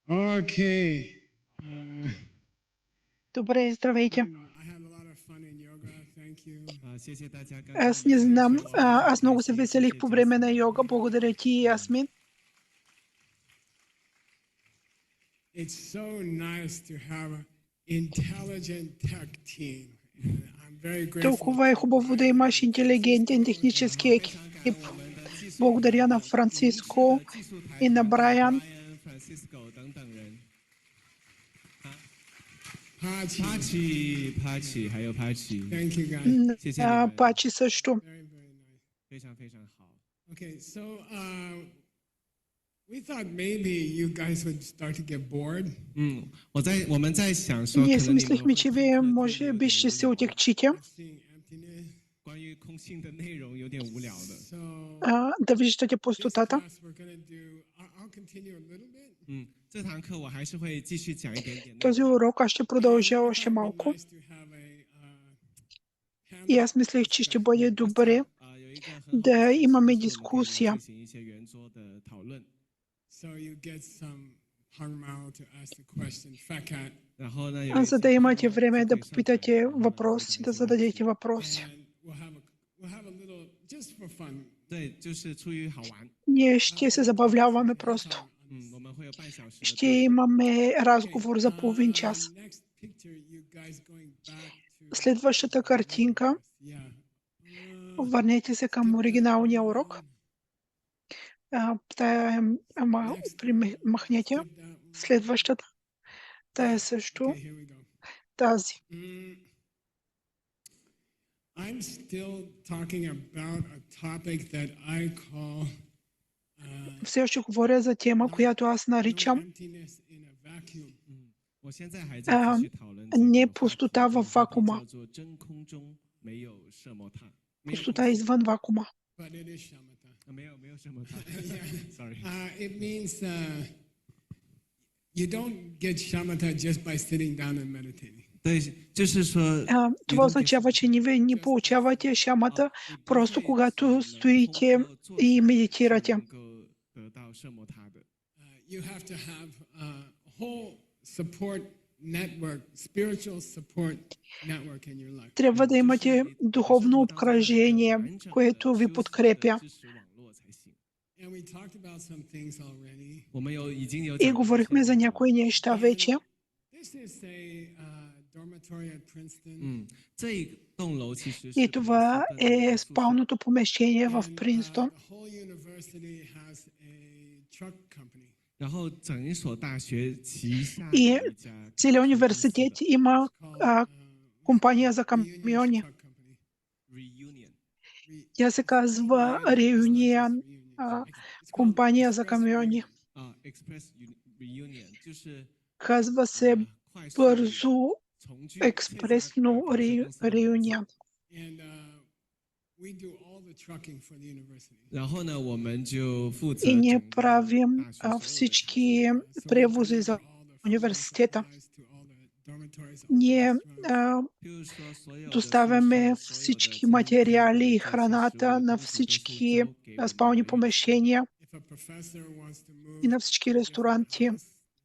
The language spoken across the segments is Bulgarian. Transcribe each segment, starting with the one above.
Okay. Добре, здравейте. I had a lot of fun in yoga. Thank you. Аз не знам, аз много се веселих по време на йога. Благодаря ти, Ясмин. It's so nice to have an intelligent tech team. And I'm very grateful. Толкова е хубаво да имаш интелигентен технически екип. Благодаря на Франциско и на Брайан. Пачи, 还有 Пачи. Thank you guys. 谢谢你们。 Пачи също. Very, very nice. 非常非常好。 Okay, so we thought maybe you guys would start to get bored. 我们在想说， Ние 可 си 能你们 мислихме, че вие може би ще се отекчите, Seeing emptiness. 关于空性的内容有点无聊的。 So да виждате this пустотата. class we're going to do, I'll continue a little bit. 这堂课我还是会继续讲一点点。 Този урок аз ще продължа още малко. Nice to have a И аз мислех, че ще бъде добре 有一个很好的 да имаме 是我们可以来 дискусия. 进行一些圆桌的讨论。 so you get some hung mao to ask the question. Fat cat. 然后呢，有一 За 些 да имате време да 可以上台 попитате 然后 въпроси, да зададете въпроси. And we'll have a little just for fun. 对，就是出于好玩。 Ние ще се забавляваме просто. 我们会有半小时的 Ще имаме разговор за половин час. Next picture, you guys going back to Следващата картинка. yeah. Върнете се към оригиналния урок. Тая махнете. Skip that one. Следващата. Тая също. Okay, here we go. Тази. I'm still talking about a topic that I call Все още говоря за тема, която аз наричам emptiness in a vacuum. 我现在还在继续讨论这个 не 话题 пустота във 叫 вакуума, 做真空中没有色魔塔。 пустота извън вакуума. But it is shamatha. 没有色魔塔。Sorry。 It means you don't get shamatha just by sitting down and meditating. 对，就是说， Това означава, че вие не получавате шамата просто когато стоите и медитирате. 能够得到色魔塔的。 You have to have a whole support network, spiritual support network in your life. Трябва да имате духовно обкръжение, което ви подкрепя. 支持网络才行。 And we talked about some things already. 我们已经有 И 讲过 говорихме за някои неща вече. This is a dormitory at Princeton. 这一栋楼其实 И 是 това е спалното помещение в And, Принстон. the whole university has a truck company. 然后整一所大学旗下 И 有一家 целият университет има Called, компания за Union камиони. Truck Company. Reunion。 Тя се казва Reunion, компания за камиони. Express Reunion 就是 Казва се 快速 бързо 重聚 експресно Reunion. And we do all the trucking for the university. 然后呢，我们就负责 И ние 整个 правим 大学所有的 всички So we превози deliver за all the университета. supplies to all the dormitories, all Ние the restaurants. 譬如说所有的 доставяме 宿舍所有的 всички 餐厅 материали и 这些食物 храната 的 на 东西都是 всички 交给我们 спални 的 помещения If a professor wants to move и на всички ресторанти.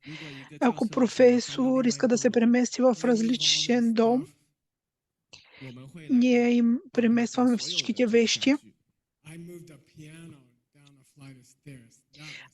如果一个 Ако 教授想要搬到 професор 另外 иска 一 да се 栋楼 премести в we leave all this различен дом, stuff. 我们会来 ние им 帮他把 преместваме 所有的 всичките 东西 вещи. 下去 I moved a piano down a flight of stairs.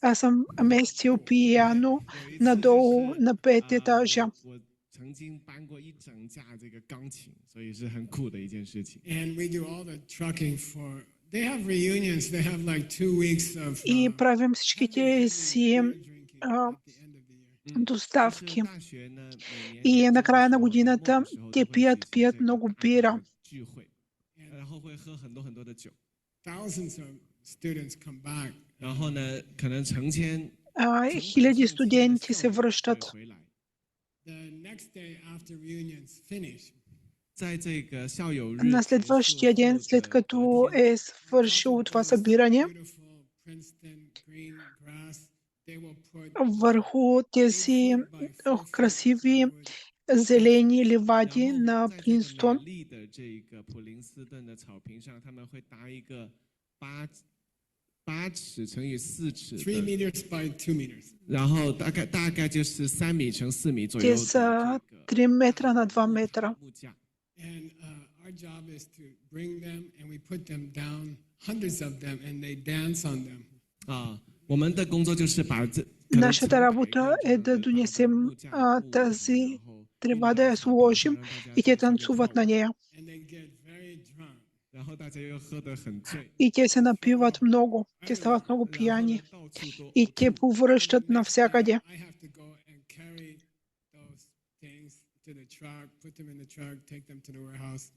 Аз съм местил пияно 有一次 надолу 就是 на 5 етажа. 我曾经搬过一整架这个钢琴，所以是很酷的一件事情。 And we do all the trucking for. They have reunions. They have like 2 weeks of И правим всичките си drinking at the end of the year. доставки. 大学呢，每年 И 年 накрая 终 на 的时候 годината 年末的时候 те 都会举行 пият 这个 много 大的 бира. 聚会，然后会喝很多很多的酒， Thousands of students come back. 然后呢，可能成千 Хиляди студенти се 会 връщат. 回来， The next day after reunions finish, 在这个校友日 На 结束 следващия 后 ден, 的 след като 隔天 е свършило това събиране, beautiful Princeton green grass, they will put върху тези 8 by 4 feet красиви wood. зелени ливади 然后 на 在这个 Принстон 美丽的这个普林斯顿的草坪上，他们会搭一个8尺乘以4尺 3 的， meters by 2 meters. 然后大概就是3米乘4米左右 те 的 са 这个 3 метра на 2 метра. 木架。 And our job is to bring them and we put them down, hundreds of them, and they dance on them. 我们的工作就是把这可能 Нашата работа е да донесем тази трева, да я сложим и те танцуват на нея. And they get very drunk. 然后大家又喝得很醉， И те се напиват много. Те стават много 然后呢 пияни. 到处都 И те повръщат навсякъде. I have to go and carry those things to the truck, put them in the truck, take them to the warehouse.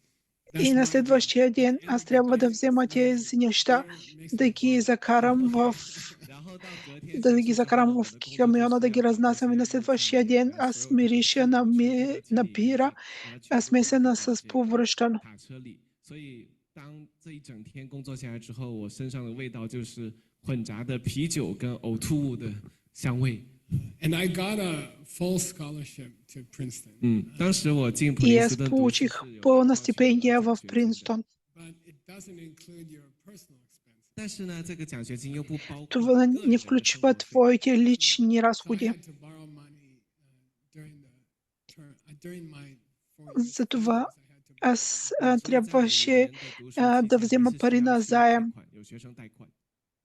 И на следващия ден аз трябва да взема тези неща, да ги закарам в 然后到隔天 да ги закарам в камиона, да ги разнасям и на следващия ден аз мириша на бира, смесена с повръщано. 卡车里，所以当这一整天工作下来之后，我身上的味道就是混杂的啤酒跟呕吐物的香味。 And I got a full scholarship to Princeton. 当时我进普 И 林 аз 斯顿读书 получих 是有 пълна 高学 стипендия 奖 в 学金的 Принстон. But it doesn't include your personal expenses. 但是呢，这个奖学金又不包括 Това 个人 не 的 включва 生活费 твоите лични So I разходи. had to borrow money during my 4 years. Затова I had to аз 所以在我трябваше 5年的读书期 да 间 взема 还是 пари 需要 на 去贷 заем. 款，有学生贷款，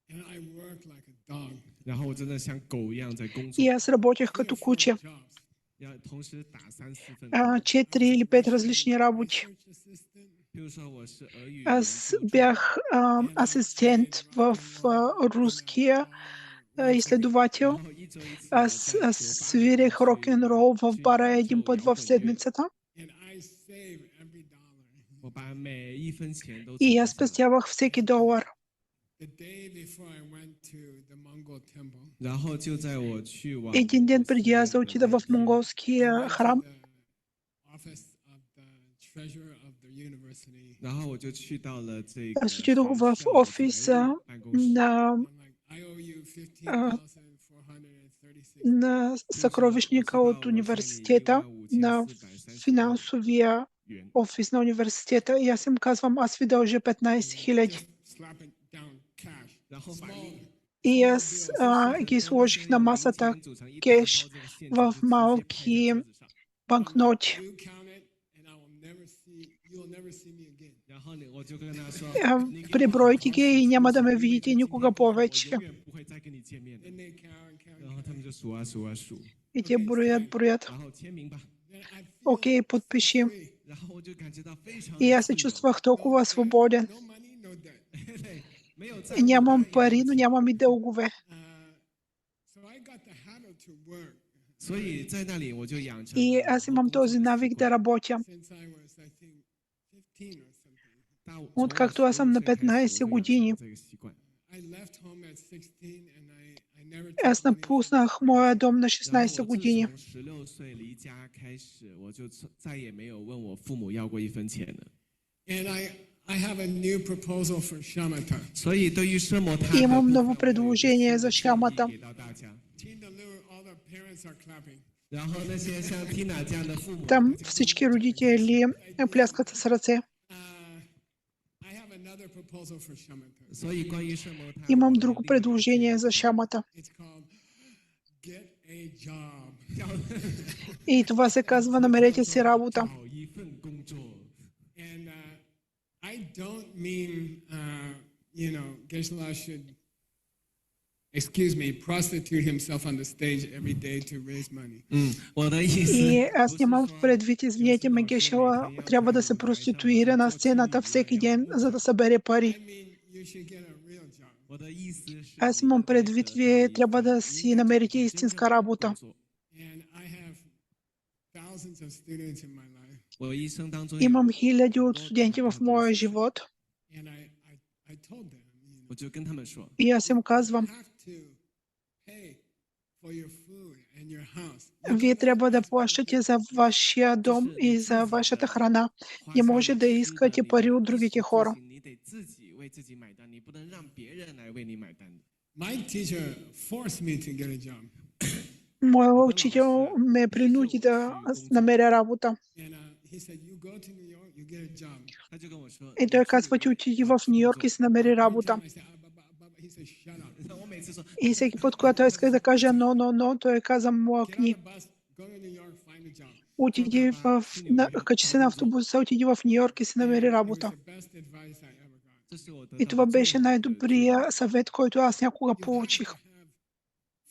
and I worked like a dog. 然后我真的像狗一样在工 И 作， аз работех като куче. Jobs. 要同時打3、4份工。 4 или 5 различни работи. Research assistant. 譬如說我是俄語研 Аз 究助理 бях асистент в руския изследовател. 然後一周一次 Аз 我在酒吧 свирих 裡面 рок-н-рол в 去 бара 享 един 受 път 搖 в 滾樂。 седмицата. And I save every dollar. 我把每一分錢都 И 存 аз 下來 спестявах всеки долар. The day before I went to the Mongol temple, 然後就在我去往 Един ден 蒙古 преди 寺 аз да 院的 отида 那 в 天 I монголския went to храм, the office of the treasurer of the university. 然後我就去到了這 аз 個 отидох 學 в 校的財 офиса 務辦公室， на, I'm like, I owe you 15,436. на съкровищника от университета, на финансовия 元， офис на университета. И аз им казвам, аз ви дължа 15 000. Just slap it down cash. 然後把 Small, И аз ги сложих на масата кеш в малки банкноти. you count it, and you will never see me again. 然後呢，我就跟他說， Пребройте ги и няма да ме видите никога 我 повече. 永遠不會再跟你見面的。 Then they count. 然後他們就數啊數啊數， И те броят. 然後簽名吧， Then I feel Окей, подпиши. free. 然後我就感覺到非常 И аз се 自由 чувствах толкова свободен. No money, no debt. 沒有債務 Нямам 當然 пари, но нямам и дългове. So I got the habit to work 所以在那裡我就養成 И 了 аз имам този навик да работя. since I was, I think, 15 or something. 到 Откакто аз съм на 15 години. I left home at 16 and I never Аз took money. напуснах моя дом на 16 години. 從16歲離家開始，我就再也沒有問我父母要過一分錢了。 And I have a new proposal for shamatha. 所以對於奢摩他的 Имам 部分 ново предложение за шамата. 給到大家。 Tina Liu, all the parents are clapping. 然後那些像 Tina 這樣的父母， Там всички родители пляскат с ръце. I have another proposal for shamatha. 所以關於奢摩他， Имам друго предложение за шамата. It's called Get a Job. И това се казва намерете си работа. 找一份工作。 And I don't mean, Geshe-la should, excuse me, prostitute himself on the stage every day to raise money. 我的意思 И аз нямам предвид, извинете ме, Гешела, трябва да се проституира на сцената всеки ден, за да събере пари. I mean, you should get a real job. 我的意思是， Аз имам предвид, вие трябва да си намерите истинска работа. And I have thousands of students in my life. 我一生當中 Имам хиляди от студенти в моя живот. And I told them, 我就跟他們說， И аз им казвам, you have to pay for your food and your house. Вие трябва да плащате за вашия дом и за вашата храна. Не може да искате пари от другите хора. My teacher forced me to get a job. Моят учител ме принуди да намеря работа. And he said, you go to New York, you get a job. И той казва, ти отиди в Нью Йорк и си намери работа. I said, he said, shut up. И всеки път, когато исках да кажа но, той каза, млъкни. Get on a bus, go to New York, find a job. Отиди качи се на автобуса, отиди в Нью Йорк и си намери It работа. was the best advice I ever got. И това беше най-добрия съвет, който аз някога получих.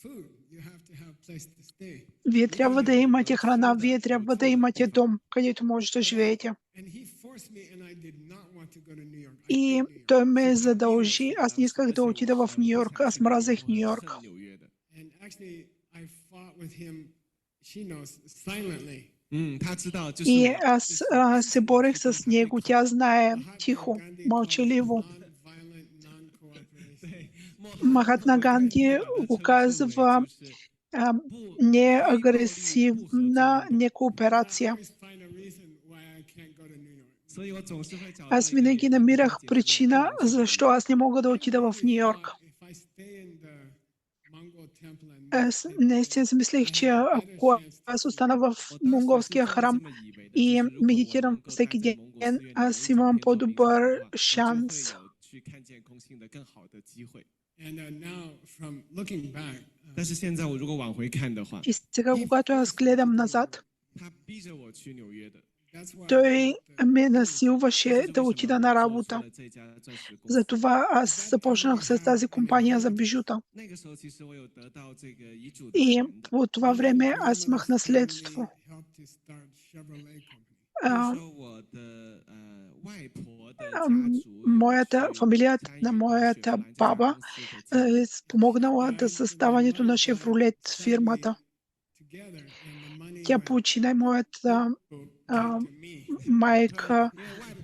Food, you have to have place to stay. Вие трябва да имате храна, вие трябва да имате дом, където можете да живеете. And he forced me, and I did not want to go to New York. И той ме задължи. Аз не исках да отида в Нью Йорк. Аз мразех Нью Йорк. And actually, I fought with him, she knows, silently. И аз се борех с него. Тя знае тихо, мълчаливо. Non-violent, non-cooperation. Махатма Ганди го казва неагресивна некооперация. I always find a reason why I can't go to New York. Аз винаги намирах причина, защо аз не мога да отида в Ню Йорк. If I stay in the Mongol temple and Аз наистина си мислех, че ако аз остана в монголския храм и медитирам всеки ден, аз имам по-добър шанс. and now from looking back, 但是现在我如果往回看的话， И сега, когато аз гледам назад, 他逼着我去纽约的。 that's why той ме насилваше да отида на работа. 了这家钻石公司。 Затова аз започнах с тази компания за бижута. 那个时候其实我有得到这个遗嘱的 И 权 по това време аз имах наследство. helped to start Chevrolet company. 那时候我的外婆的家族 Моята фамилията на моята баба е спомогнала да съставането на Шевролет фирмата. Together, and the money Тя почина и моята came to me. майка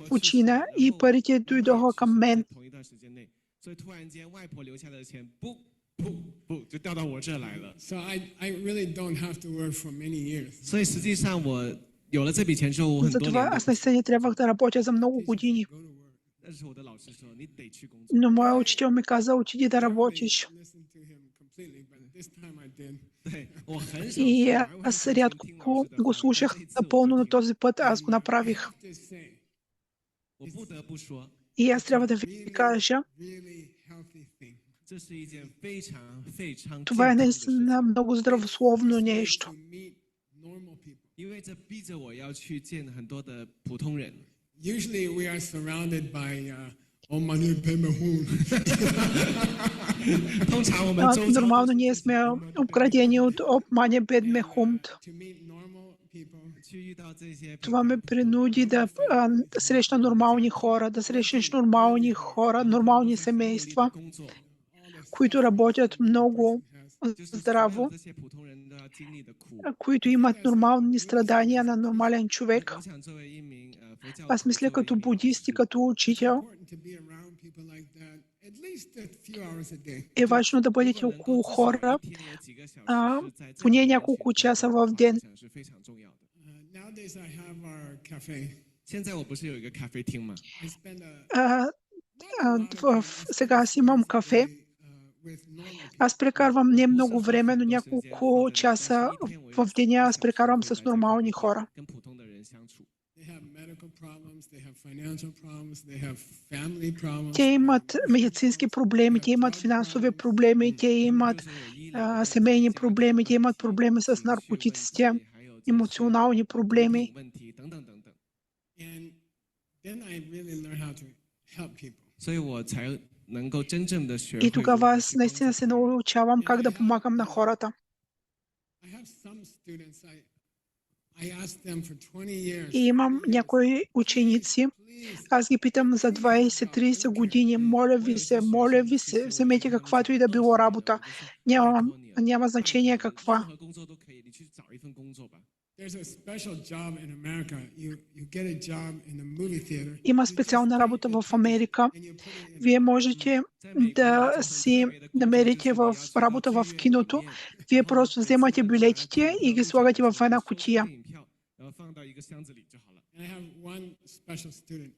почина и парите дойдоха към мен. 同一段时间内，所以突然间外婆留下的钱，不不不就掉到我这来了。 So I really don't have to work for many years. 所以实际上我有了这笔钱之后，我很多 Затова 年 аз наистина не трябвах да работя за много години. Go to work. 但是我的老师说你得去工作。 Но моя учител ми каза, отиди да работиш. Listen to him completely, but this time I did. 对我很少 И 说还会 аз 去听 рядко 老师的 го 话 слушах 但这一次我 напълно, но 决定 този път аз го направих. To say, 我不得不说， И аз трябва да ви кажа, really healthy thing 这是一件非常非常 това е 健康的事情， наистина много здравословно нещо. to meet normal people. 因为这逼着我要去见很多的普通人。 Usually we are surrounded by oh money payment. 通常我们周遭 Нормално ние сме обкрадени от обмане бедме хумт. To meet normal people, 去遇到这些 Това ме принуди да срещна нормални хора, да срещнеш нормални хора, нормални семейства, 工作， които работят много здраво, 这些普通人都要经历的苦。 които имат нормални страдания на нормален човек. 我想作为一名佛教 Аз 徒， мисля 作为 като 一名 буддист и като учител, important to be around people like that at least a few hours a day. е важно да бъдете около хора 一天有几个小时 а, 是在这 поне 里面 няколко 去 часа в ден. 我想是非常重要的。 Nowadays I have our cafe. 现在我不是有一个咖啡厅吗？ I spend Сега аз имам кафе. with normal people. Аз прекарвам не много време, но няколко часа в деня аз прекарвам с нормални хора. 跟普通的人相处。 They have medical problems, they have financial problems, they have family problems. Те имат медицински проблеми, те имат финансови проблеми, те имат семейни проблеми, те имат проблеми с наркотиците, емоционални проблеми. 问题等等等等， And then I really learn how to help people. 所以我才能够真正的学 И 会 тогава аз наистина се научавам как да помагам на хората. I have some students, I asked them for 20 years. И имам някои ученици, Please, аз ги питам за 20-30 години, моля ви се, вземете каквато и да било работа. няма значение каква. There's a special job in America. You get a job in a movie theater. Има специална работа в Америка. And you put it in Вие можете да си намерите в работа в киното. Вие просто вземате билетите и ги слагате в една кутия. And I have one special student.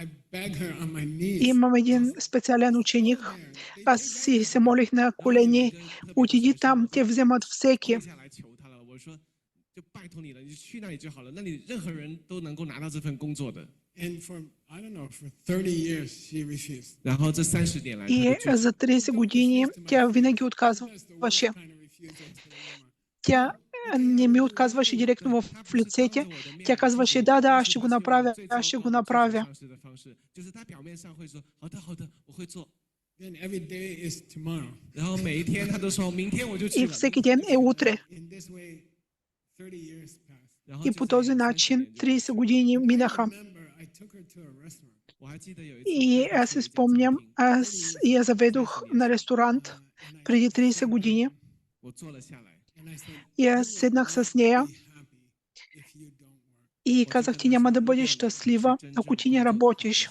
I beg her on my knees. Имам един специален ученик. Аз се молих на колени. Отиди там, те вземат всеки. And for, I don't know, for 30 years she refused. И за 30 години тя винаги отказваше. Тя не ми отказваше директно в лицете. Тя казваше, да, аз ще го направя, аз ще го направя. Then every day is tomorrow. И всеки ден е утре. In this way, 30 years passed. И по този начин 30 години минаха. Remember, I took her to a restaurant. И аз се спомням, аз я заведох на ресторант преди 30 години. And I said, И аз седнах с нея be happy if you don't work. и казах, ти няма да бъдеш щастлива, ако ти не работиш.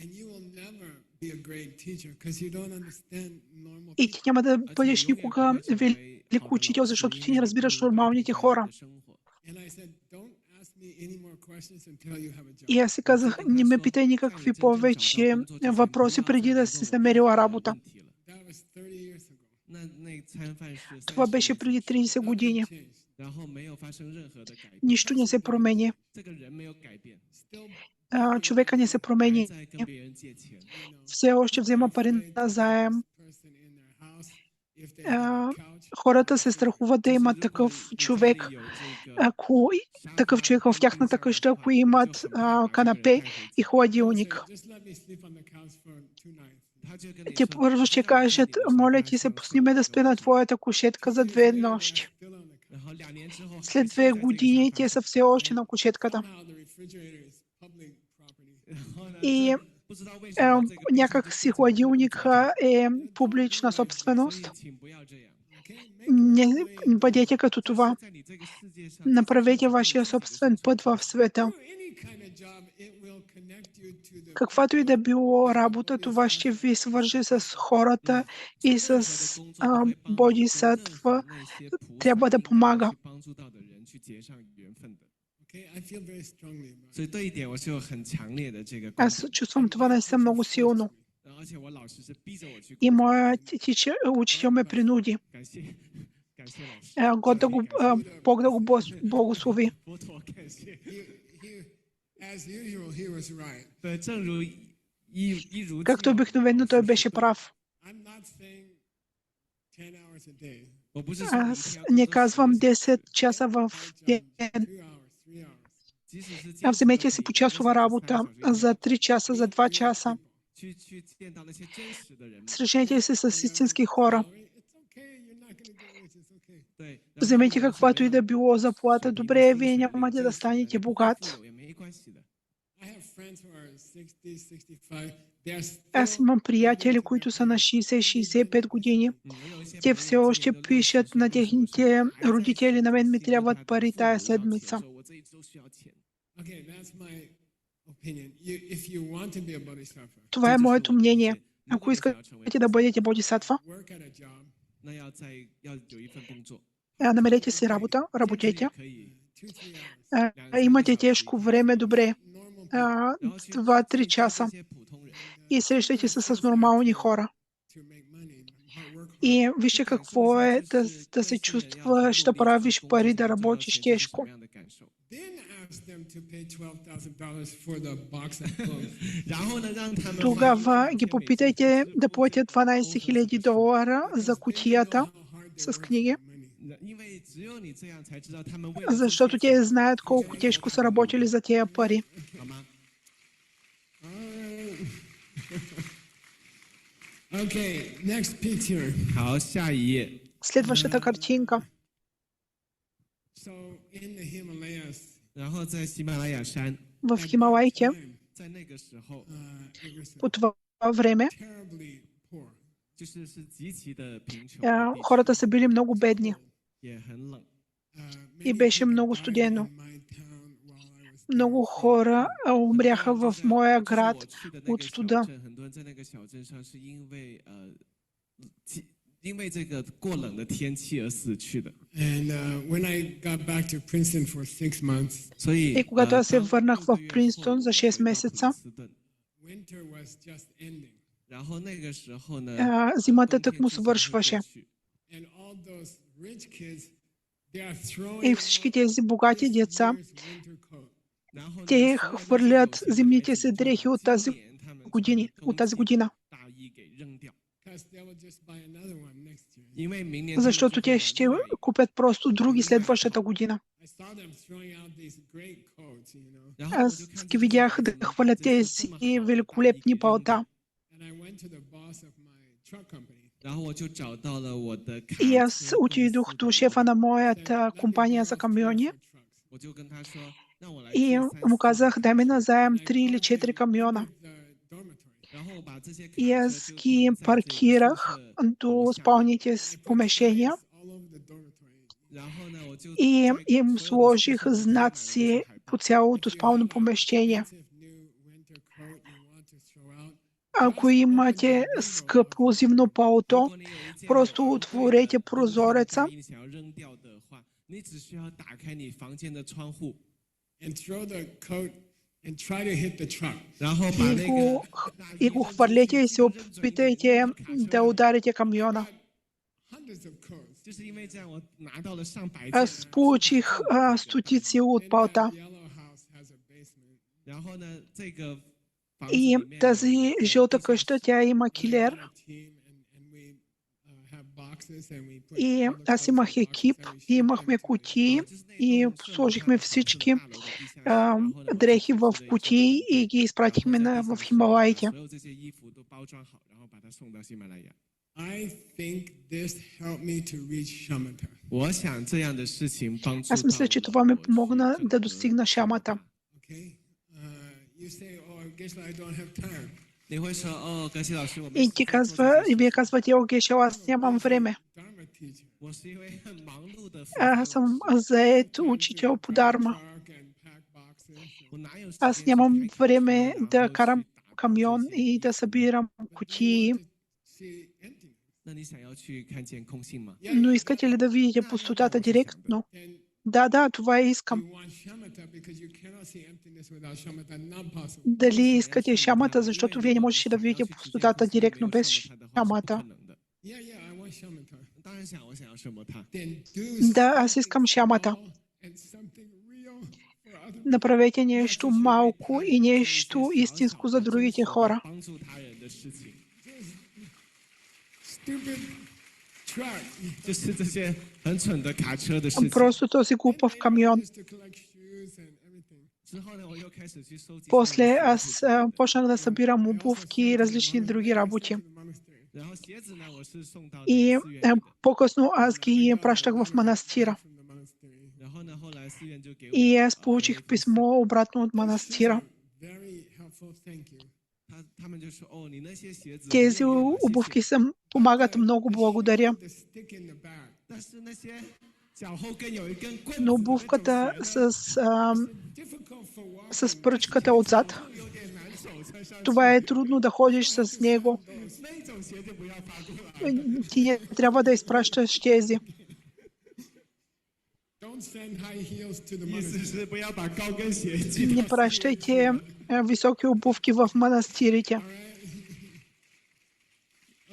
And you will never be a great teacher because you don't understand normal И ти няма да бъдеш никога велик учител, защото ти не разбираш нормалните хора. And I said, don't ask me any more questions until you have a job. И аз си казах, не ме питай никакви повече въпроси преди да си намерила работа. That was 30 years ago. Това беше преди 30 години. Changed. Нищо не се промени. Човека не се промени. Все още взема пари на заем. Person in their house, if they have a couch, Хората се страхуват да имат такъв човек, такъв човек в тяхната къща, ако имат канапе и хладилник. just let me sleep on the couch for 2 nights. Те първо ще кажат, моля ти се, пусни ме да спя на твоята кушетка за 2 нощи. Still on the couch. След 2 години те са все още на кушетката. Somehow the refrigerator is public property. И някак си хладилника е публична собственост. Okay, Не бъдете като това. Направете вашия собствен път в света. any kind of job, it will connect you to the Каквато и да било работа, това ще ви свърже с хората и с бодисатва. Трябва да помага. Okay, I feel very strongly about it. 所以这一点我是有很强烈的这个。 Аз чувствам това наистина много силно. 而且我老师是逼着我去。 И моят учител ме принуди. 感謝老師。 Бог да го благослови. 佛陀感謝。 As usual, he was right. 对，正如一如 Както обикновено той беше прав. I'm not saying 10 hours a day, 我不是说 Аз не казвам 10 часа в ден. 2 hours, 3 hours. 即使是 Вземете си почасова работа за 3 часа, за 2 часа. 去见到那些真實的人。 Срещнете се с истински хора. It's okay, you're not going to get rich, it's okay. 对， Вземете каквато и да било заплата. Добре, вие нямате да станете богат. 也没關係的。 I have friends who are 60, 65. They are Аз имам приятели, които са на 60-65 години. Те все още пишат на техните родители, на мен ми трябват пари тая седмица. 我這一周需要錢。 okay, that's my opinion. If you want to be a bodhisattva, Това е моето мнение. Ако искате да бъдете бодисатва, work at a job, 那要有一份工作， намерете си работа, работете. 可以 2-3 hours. Имате тежко време, добре, Normal people 2-3 часа 一些普通人。 и срещайте се с нормални хора. to make money, hard work. И вижте какво е да се чувстваш да правиш пари, да работиш тежко. 什麼樣的感受？ Then ask them to pay $12,000 for the box of clothes. 然後呢，讓他們 Тогава ги попитайте да платят $12 000 за кутията с книги, 因為只有你這樣才知道他們為了 защото те знаят колко тежко са работили за тези пари. 好嗎？ Okay, next picture. 好，下一頁。 Следващата картинка. So in the Himalayas, 然後在喜馬拉雅山， В Хималаите 在那個時候， it was по това време terribly poor. Хората са били много бедни и беше много студено. Много хора умряха в моя град от студа.因为这个过冷的天气而死去的。 And when I got back to Princeton for 6 months, 所以 И когато аз се върнах в Принстон за 6 месеца, winter was just ending. 然后那个时候呢， зимата тъкмо свършваше. And all those rich kids, they are throwing И всички тези богати деца, year's winter coat. 然后呢 те хвърлят зимните си дрехи от тази година, 大衣给扔掉， Because they will just buy another one next year. 因为明年 защото те ще купят просто други следващата година. I saw them throwing out these great coats, you know. 然后 Аз ги видях да хвърлят тези великолепни палта. And I went to the boss of my truck company. 然后我就找到了我的卡 И аз отидох до шефа на моята компания за камиони 我就跟他说，让我来 и 借му казах, дай ми назаем 3 или 4 камиона. The dormitory. 然后我把这些 И аз ги паркирах до спалните помещения All over the dormitory. 然后呢，我就 и им сложих знаци по цялото спално помещение. If new winter coat you want to throw out, Ако имате скъпо зимно палто, 如果你有一件 просто отворете прозореца 你想要扔掉的话，你只需要打开你房间的窗户， and throw the coat and try to hit the truck. 然后把那个 и го хвърлете и се опитайте да ударите камиона. Hundreds of coats. 就是因为这样，我拿到了上百件。 Аз получих стотици от палта. Yellow house has a basement. 然后呢，这个房子 И 里面 тази жълта къща, тя има килер. Our team and we have boxes and we put И all the аз имах екип, и имахме кутии, и сложихме всички дрехи в кутии и ги изпратихме в Хималаите. 所有这些衣服都包装好，然后把它送到喜马拉雅。 I think this helped me to reach Shamatha. 我想这样的事情帮助 Аз мисля, че това ми помогна да достигна Шамата. Okay? You say, oh, Geshe, I don't have time. 你会说哦，格西老师，我们 И вие казвате, о, Гешо, аз нямам време. Dharma teacher. 我是一位很忙碌的， Аз съм заед учител по дарма. Park and pack boxes. 我哪有时 Аз 间 нямам 去开 време 车 да карам камион и да събирам кутии. See emptiness. 那你想要去看见空性吗？ Но искате ли да видите пустотата директно? And Да, това искам. you want Shamatha because you cannot see emptiness without Shamatha. Not possible. Дали искате Шамата, защото вие не можете да видите пустотата директно без Шамата. Yeah, I want Shamatha. 当然想，我想要什么他。 Then do Да, аз искам Шамата. and something real for other Направете нещо малко и нещо истинско за другите хора. 帮助他人的事情， stupid truck. 就是这些很蠢的卡车的事情。 Просто този глупав камион. Just to collect shoes and everything. 之后呢，我又开始去收集。 После аз почнах да събирам обувки и различни други работи. The monastery. 然后鞋子呢，我是送到И 寺院。 по-късно аз ги пращах в манастира. From the monastery. 然后呢，后来寺院就给我 И аз получих писмо обратно от манастира. Very helpful. Thank you. 他们就说哦，你那些鞋子 Тези 很有用，谢谢 обувки съм помагат много, благодаря. The stick in the back. 但是那些脚后跟有一根棍 Но 子， обувката Difficult for walking. с пръчката отзад, 有点难手穿上去。 това е трудно да ходиш с него. 那一种鞋就不要发过来。 Ти не трябва да изпращаш тези. Don't send high heels to the 意思 monastery. 是不要把高跟鞋寄 Не 到。 пращайте високи обувки в манастирите. All right.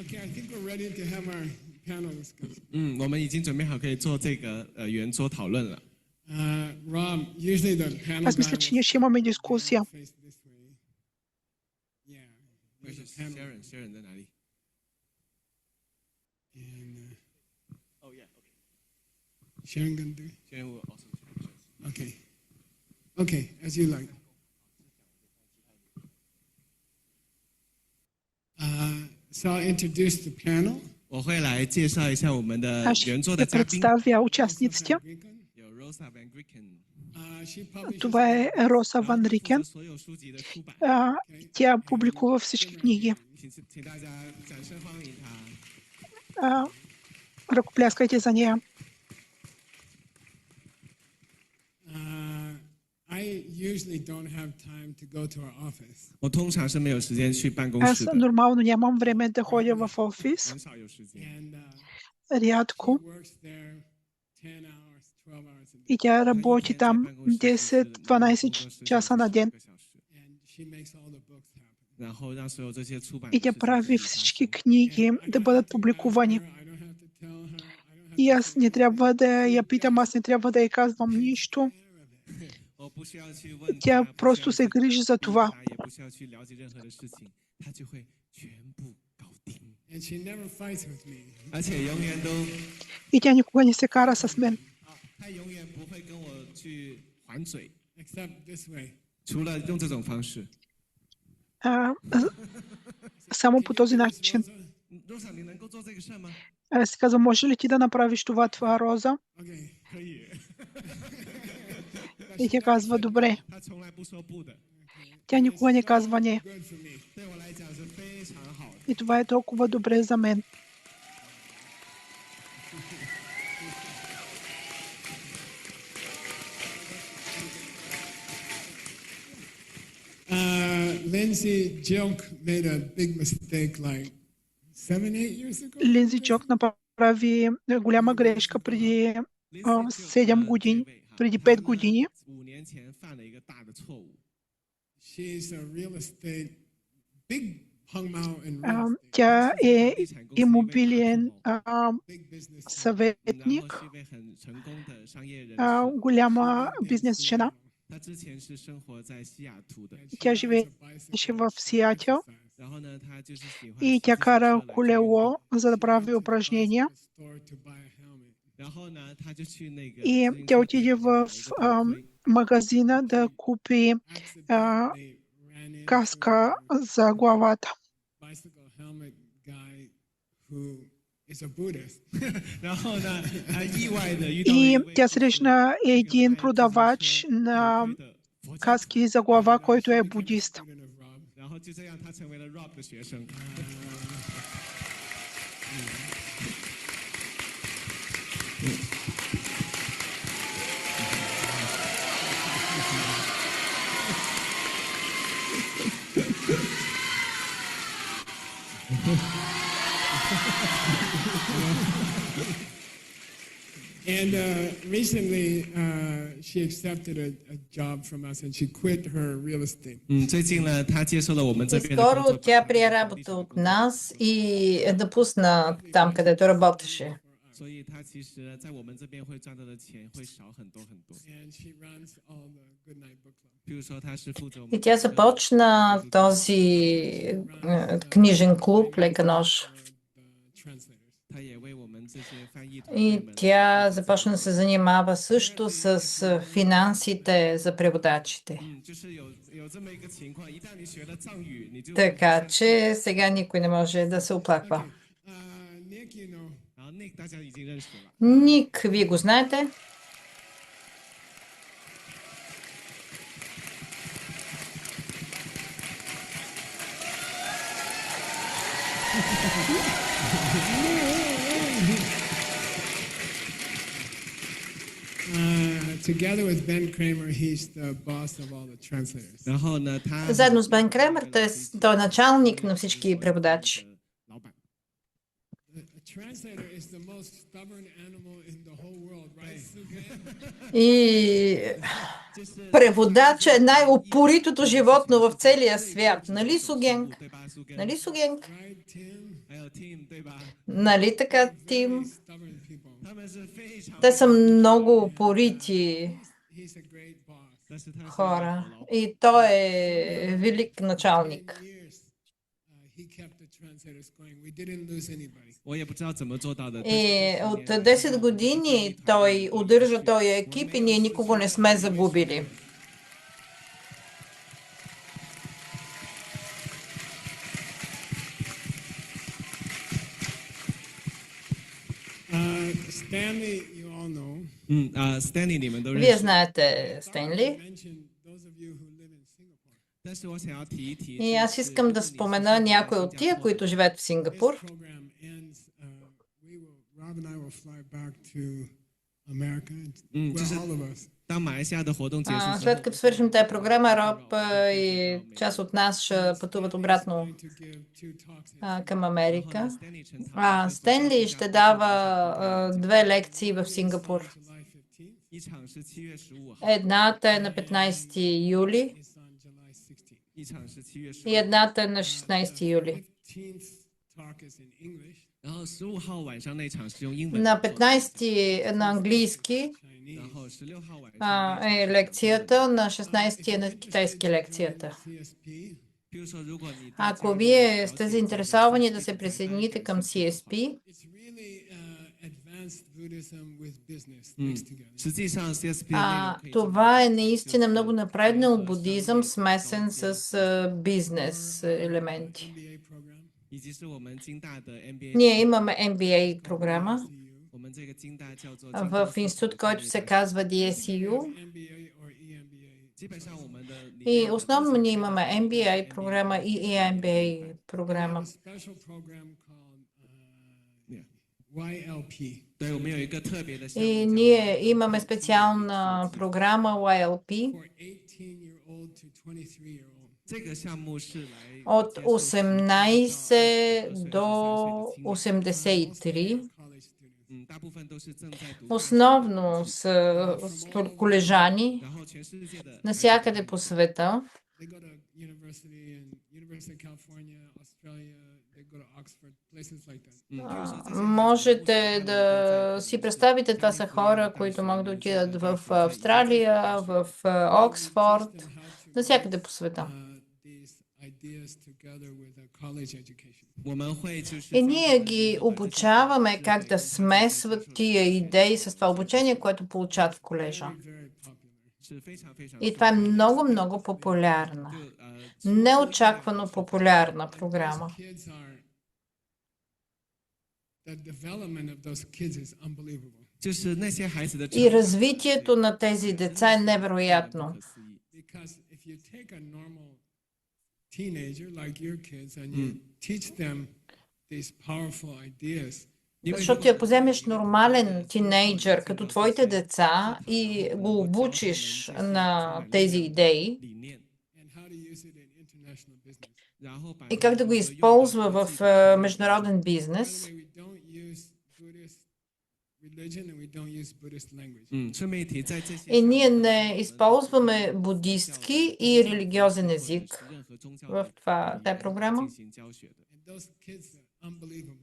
Okay, I think we're ready to have our panel discussion. 我们已经准备好可以做这个圆桌讨论了。 Rob, usually the panel Аз мисля, че ние ще имаме дискусия. face this way. Yeah, there's a panel. Sharon 在哪里？ And Oh yeah, Sharon gonna do it? Sharon will also. Okay. Okay, as you like. So I'll introduce the panel. 我会来介绍一下我们的 Аз 圆桌 ще 的嘉宾， представя участниците. 有 Rosa Van Grieken， She publishes Това е Роса Ван Рикен. 所有书籍的出版。 Тя публикува всички книги. 请大家掌声欢迎他。Ръкопляскайте за нея. I usually don't have time to go to our office. 我通常是没有时间去办公 Аз 室的， нормално нямам време да ходя в офис. 很少有时间。 And Рядко. she works there 10 hours, 12 hours a day. И тя 他一 работи 天在 там 办公室就是 10-12 часа на ден. 个小时， And she makes all the books happen. 然后让所有这些出版 И 的 тя 事情 прави 可以发 всички 生。 книги I да don't бъдат have to ask публикувани. her, I don't have to tell her, I don't have И to аз say не anything. трябва да я питам, аз не трябва да я казвам нищо. Care of it. 我不需要去问 Тя 他，不需 просто 要 се 去 грижи за 逼 това. 他，也不需要去了解任何的事情，他就会全部搞定， And she never fights with me. 而且永远都， И тя никога не се кара с мен. 他永远不会跟我去还嘴， Except this way. 除了用这种方式。 Само по този начин. Rosa，你能够做这个事吗？ Аз си казвам, може ли ти да направиш това, Роза? Okay. 可以。 И тя казва, добре. 他从来不说不的， Тя никога не казва не. Good for me. 对我来讲是非常好的。 И това е толкова добре за мен. Lindsay Jilk made a big mistake like 7-8 years ago. Линдзи Джок направи голяма грешка преди 7 години, преди 5 години. 5年前犯了一个大的错误。 She's a real estate big hung mao in А, real estate. Тя е 地产公司一位大 имобилен 富 Big business. 豪，然 съветник, 后是一位很成功的商业人士。 голяма бизнес жена. 他之前是生活在西雅图的， And she Тя rides a живееше bicycle в for Сиател. exercise. 然后呢，他就是喜欢 И 骑 тя 自行车 кара 来做运 колело, 动 за да She прави went to упражнения. bicycle store to buy a helmet. 然后呢，他就去那个 И 自行 тя 车 отиде 店买 в 一个头盔， магазина да купи Accidentally ran into каска a за главата. bicycle helmet guy who is a Buddhist. 然后呢，他意外的遇到了 И 一位 тя 就是 срещна 这个 един 卖自行 продавач 车 на 头盔的佛教徒 каски за глава, който е будист. Student of Rob. 然后就这样，他成为了 Rob 的学生。 And recently, she accepted a job from us, and she quit her real estate. 最近呢，他接受了我们这 И 边的工 скоро 作 тя прие работа от нас и напусна там, където работеше. 所以他其实在我们这边会赚到的钱会少很多很多。 And she runs all the Good Night Book Club. 比如说，他是负责我 И 们 тя започна този книжен клуб Лека нож. For the translators. 他也为我们这些翻译团队 И 们 тя започна да се занимава също с финансите за преводачите. 就是有这么一个情况，一旦你学了藏语，你就 Така че сега никой не може да се оплаква. Nick, you know, 然后那个大家已经认识了。 Ник, вие го знаете? together with Ben Kramer, he's the boss of all the translators. 然后呢，他 Заедно с Бен Кремер, той е началник на всички преводачи. 老板。 A translator is the most stubborn animal in the whole world, right? Suge? И преводач е най-упоритото животно в целия свят. Нали, Сугенг? 对吧，苏根？ Нали, Сугенг? Right, Tim? 还有 Team 对吧？ Нали така, Тим? Very stubborn people. 他们是非常， Те са много упорити He's a great boss. 但是他是一个好 хора. 老板。 И той е велик началник. Years, he kept the translators going. We didn't lose anybody. 我也不知道怎么做到的。 И от 10 години той удържа този екип и ние никого не сме загубили. Stanley, you all know. Stanley 你们都认 Вие 识。 знаете Стенли. Mention those of you who live in Singapore. И аз искам да спомена някой от тия, които живеят в Сингапур. Program ends, Rob and I will fly back to America. Well, all of us. 当马来西亚的活动结束之后， След като свършим тази програма, Роб и част от нас ще пътуват обратно To give 2 talks. към Америка. Стенли ще дава 2 лекции в Сингапур. July 15th. 一场是7月15号， Едната е на 15 юли It's on July 16th. 一场是7月 и 15号， едната е на 16 юли. 15th talk is in English, 然后15号晚上那场是用英文， На 15 е на английски 然 Chinese, 后16号晚上， е лекцията, на 16 е на китайски лекцията. CSP. 比如说如果你 Ако вие сте заинтересовани да се присъедините към CSP, It's really advanced Buddhism with business mixed together. 实际上 CSP 的内容可以 това е наистина много напреднал будизъм, смесен с бизнес елементи. MBA program. 以及是我们京大的 MBA， Ние имаме MBA програма 我们这个京大叫做 в институт, който се казва DSU. MBA or EMBA. 基本上我们的理 И основно ние имаме MBA програма и EMBA програма. A special program called YLP. 对，我们有一个特别的项 И 目 ние имаме специална програма YLP For 18-year-old to 23-year-old. 这个项目是来 от 接受 18 до 83. College students. 大部分都是正在读 Основно са колежани 然后全世界的 навсякъде по света. They go to university in University of California, Australia. They go to Oxford, places like that. Можете да си представите, това са хора, които могат да отидат в Австралия, в Оксфорд, навсякъде по света. These ideas together with a college education. 我们会就是 И ние ги обучаваме как да смесват тия идеи с това обучение, което получават в колежа. Very popular. 是非常非常 И това е много, много популярна. Неочаквано популярна програма. Kids are the development of those kids is unbelievable 就是那些孩子的 И развитието на тези деца е невероятно. because if you take a normal teenager like your kids and you teach them these powerful ideas, Защото ако вземеш нормален тинейджър като твоите деца и го обучиш на тези идеи 理念， and how to use it in international business. 然后把 и как да го използва в международен бизнес, By the way, we don't use Buddhist religion and we don't use Buddhist language. 顺便一提，在这些 и ние не използваме будистки и религиозен език 任何宗教 в тази програма. 进行教学的。 And those kids are unbelievable now.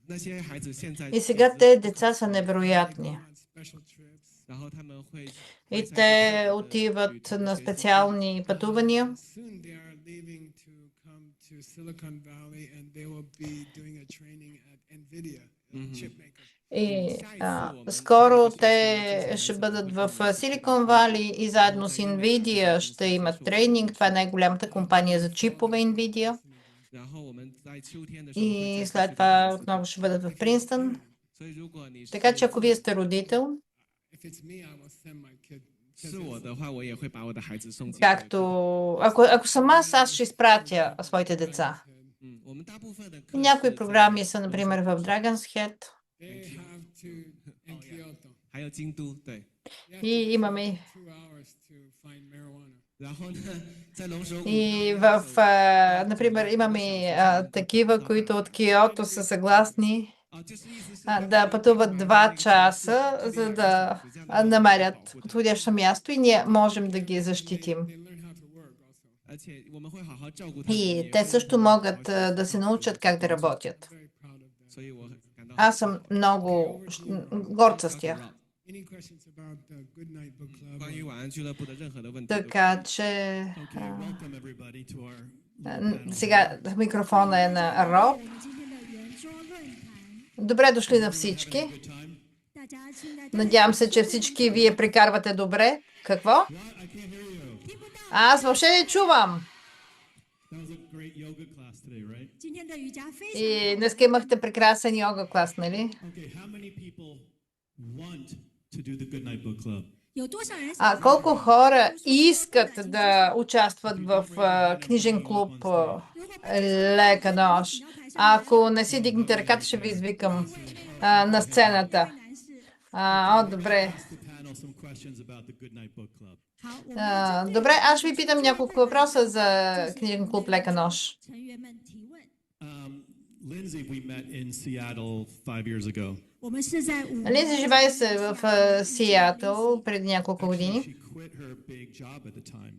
那些孩子现在 И сега те деца са невероятни. On special trips. 然后他们会 И те отиват на специални пътувания. Soon they are leaving to come to Silicon Valley and they will be doing a training at NVIDIA, chip maker. И скоро те ще бъдат в Силикон Вали и заедно с NVIDIA ще имат тренинг. Това е най-голямата компания за чипове NVIDIA. 然后我们在秋天的时候 И след това отново ще бъдат в Принстън. 所以如果你是 Така че ако вие сте родител, If it's me, I will send my kid. 是我的话，我也会把我的孩子送进。 както ако съм аз ще изпратя своите деца. 我们大部分的课 Някои програми са, например, в Dragon's Head. They have to in Kyoto. 还有京都，对。 They have И имаме 2 hours to find marijuana. 然后呢，在龙首谷 и например, имаме такива, които от Киото са съгласни 就是意思是 да пътуват 2 часа, за да намерят подходящо място и ние можем да ги защитим. They learn how to work also. 而且我们会好好照顾他们。 И те също могат да се научат как да работят. Very proud of that. 所以我感到 Аз съм много горд с тях. Any questions about the Good Night Book Club? 关于晚安俱乐部的任何的问题， Така че Okay, welcome everybody to our сега микрофона е на Роб. 我们今天的圆桌论坛， Добре дошли на всички. good time. 大家现在 Надявам се, че всички вие прекарвате добре. Какво? What? I can't hear you. 听不到。 Аз въобще не чувам. That was a great yoga class today, right? 今天的瑜伽非常 И днес имахте прекрасен йога клас, нали? Okay, how many people want to do the Good Night Book Club? Колко хора искат да участват в книжен клуб Лека нощ? Ако не си дигнете ръката, ще ви извикам на сцената. Добре. Добре, аз ще ви питам няколко въпроса за книжен клуб Лека нощ. Lindsay, we met in Seattle 5 years ago. Линдзи живее се в Сиатъл преди няколко години. She quit her big job at the time.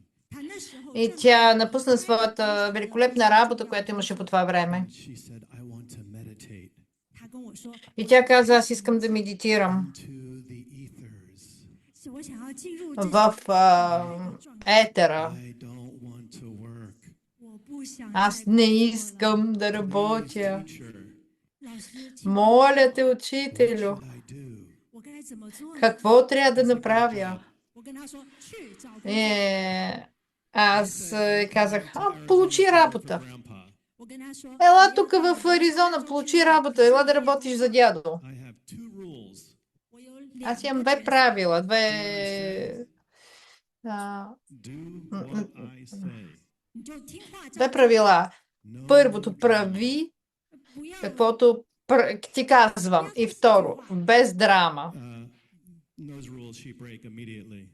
И тя напусна своята великолепна работа, която имаше по това време. She said, I want to meditate И тя каза, аз искам да медитирам to the ethers. в етера. I don't want to work. Аз не искам да работя. Teacher, Моля те, учителю, I do. какво трябва да направя? Аз казах, получи работа. Grandpa, Ела тук в Аризона, получи работа, ела да работиш за дядо. I have two rules. Аз имам две правила, Do what I say. две правила. No Първото, прави каквото ти казвам. И второ, без драма. Those rules she break immediately.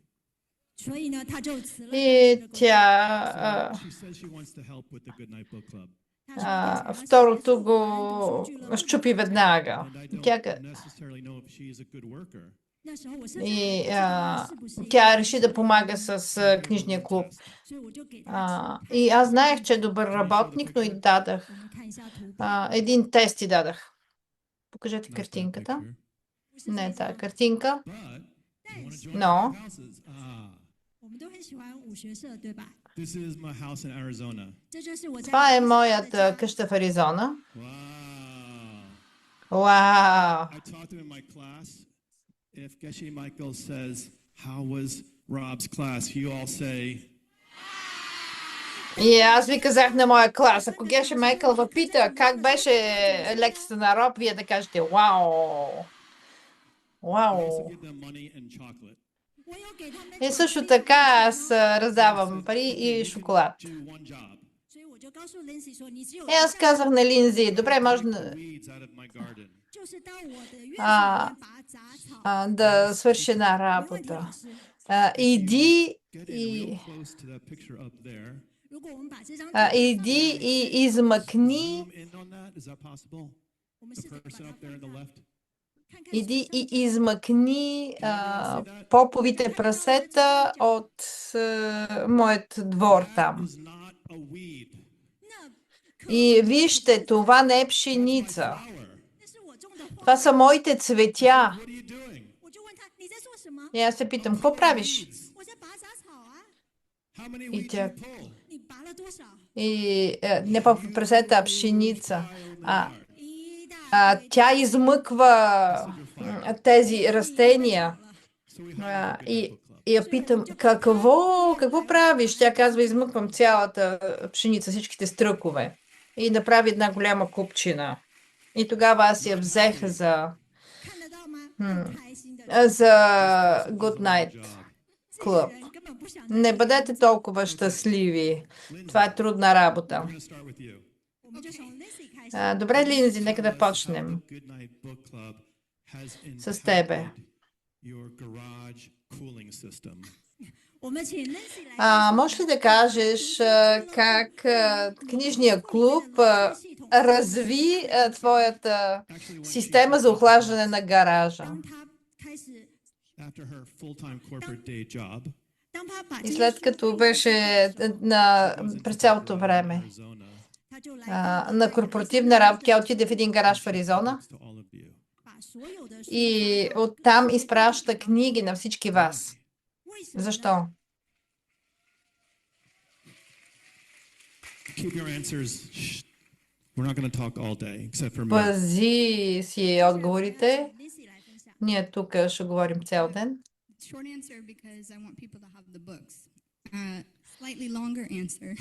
И тя She says she wants to help with the Goodnight Book Club. второто го щупи веднага. And I Тя, don't necessarily know if she is a good worker. и тя реши да помага с книжния клуб. И аз знаех, че е добър работник, но и дадах. Един тест и дадах. Покажете Not that картинката. picture. Не е тази картинка. But you want to join No. our houses? This is my house in Arizona. Това е моята къща в Аризона. Wow. Вау! I taught them in my class. If Geshe Michael says, how was Rob's class? You all say, И аз ви казах на моя клас, ако Геше Майкъл въпита как беше лекцията на Роб, вие да кажете вау! I Вау! also give them money and chocolate. И също така аз раздавам пари и шоколад. Do one job. И аз казах на Линдзи, добре, може Weeds out of my garden. да свърши една работа. Иди Get in и real close to that picture up there. иди и измъкни, Zoom in on that. Is that possible? The person up there on the left. иди и измъкни поповите прасета от моят двор там. Is not a weed. И вижте, това не е пшеница. Flower. Това са моите цветя. What are you doing? И аз се питам, какво правиш? How many И weeds тя, you pull? и не попови прасета, а пшеница. Тя измъква тези растения. So we have И я питам, какво правиш? Тя казва, измъквам цялата пшеница, всичките стръкове. И направи една голяма купчина. И тогава аз я взех за Good Night Club. Не бъдете толкова щастливи. Това е трудна работа. We're going to start with you. Добре, Линдзи, нека да почнем Goodnight Book Club has с тебе. invented your garage cooling system. Можеш ли да кажеш как книжния клуб разви твоята система за охлаждане на гаража? After her full-time corporate day job И след като беше през цялото време in Arizona, на корпоративна работа, тя отиде в един гараж в Аризона to all of you. и оттам изпраща книги на всички вас. Защо? Keep your answers. Shh. We're not going to talk all day, except for me. Пази си отговорите. Ние тук ще говорим цял ден. Short answer because I want people to have the books. Slightly longer answer.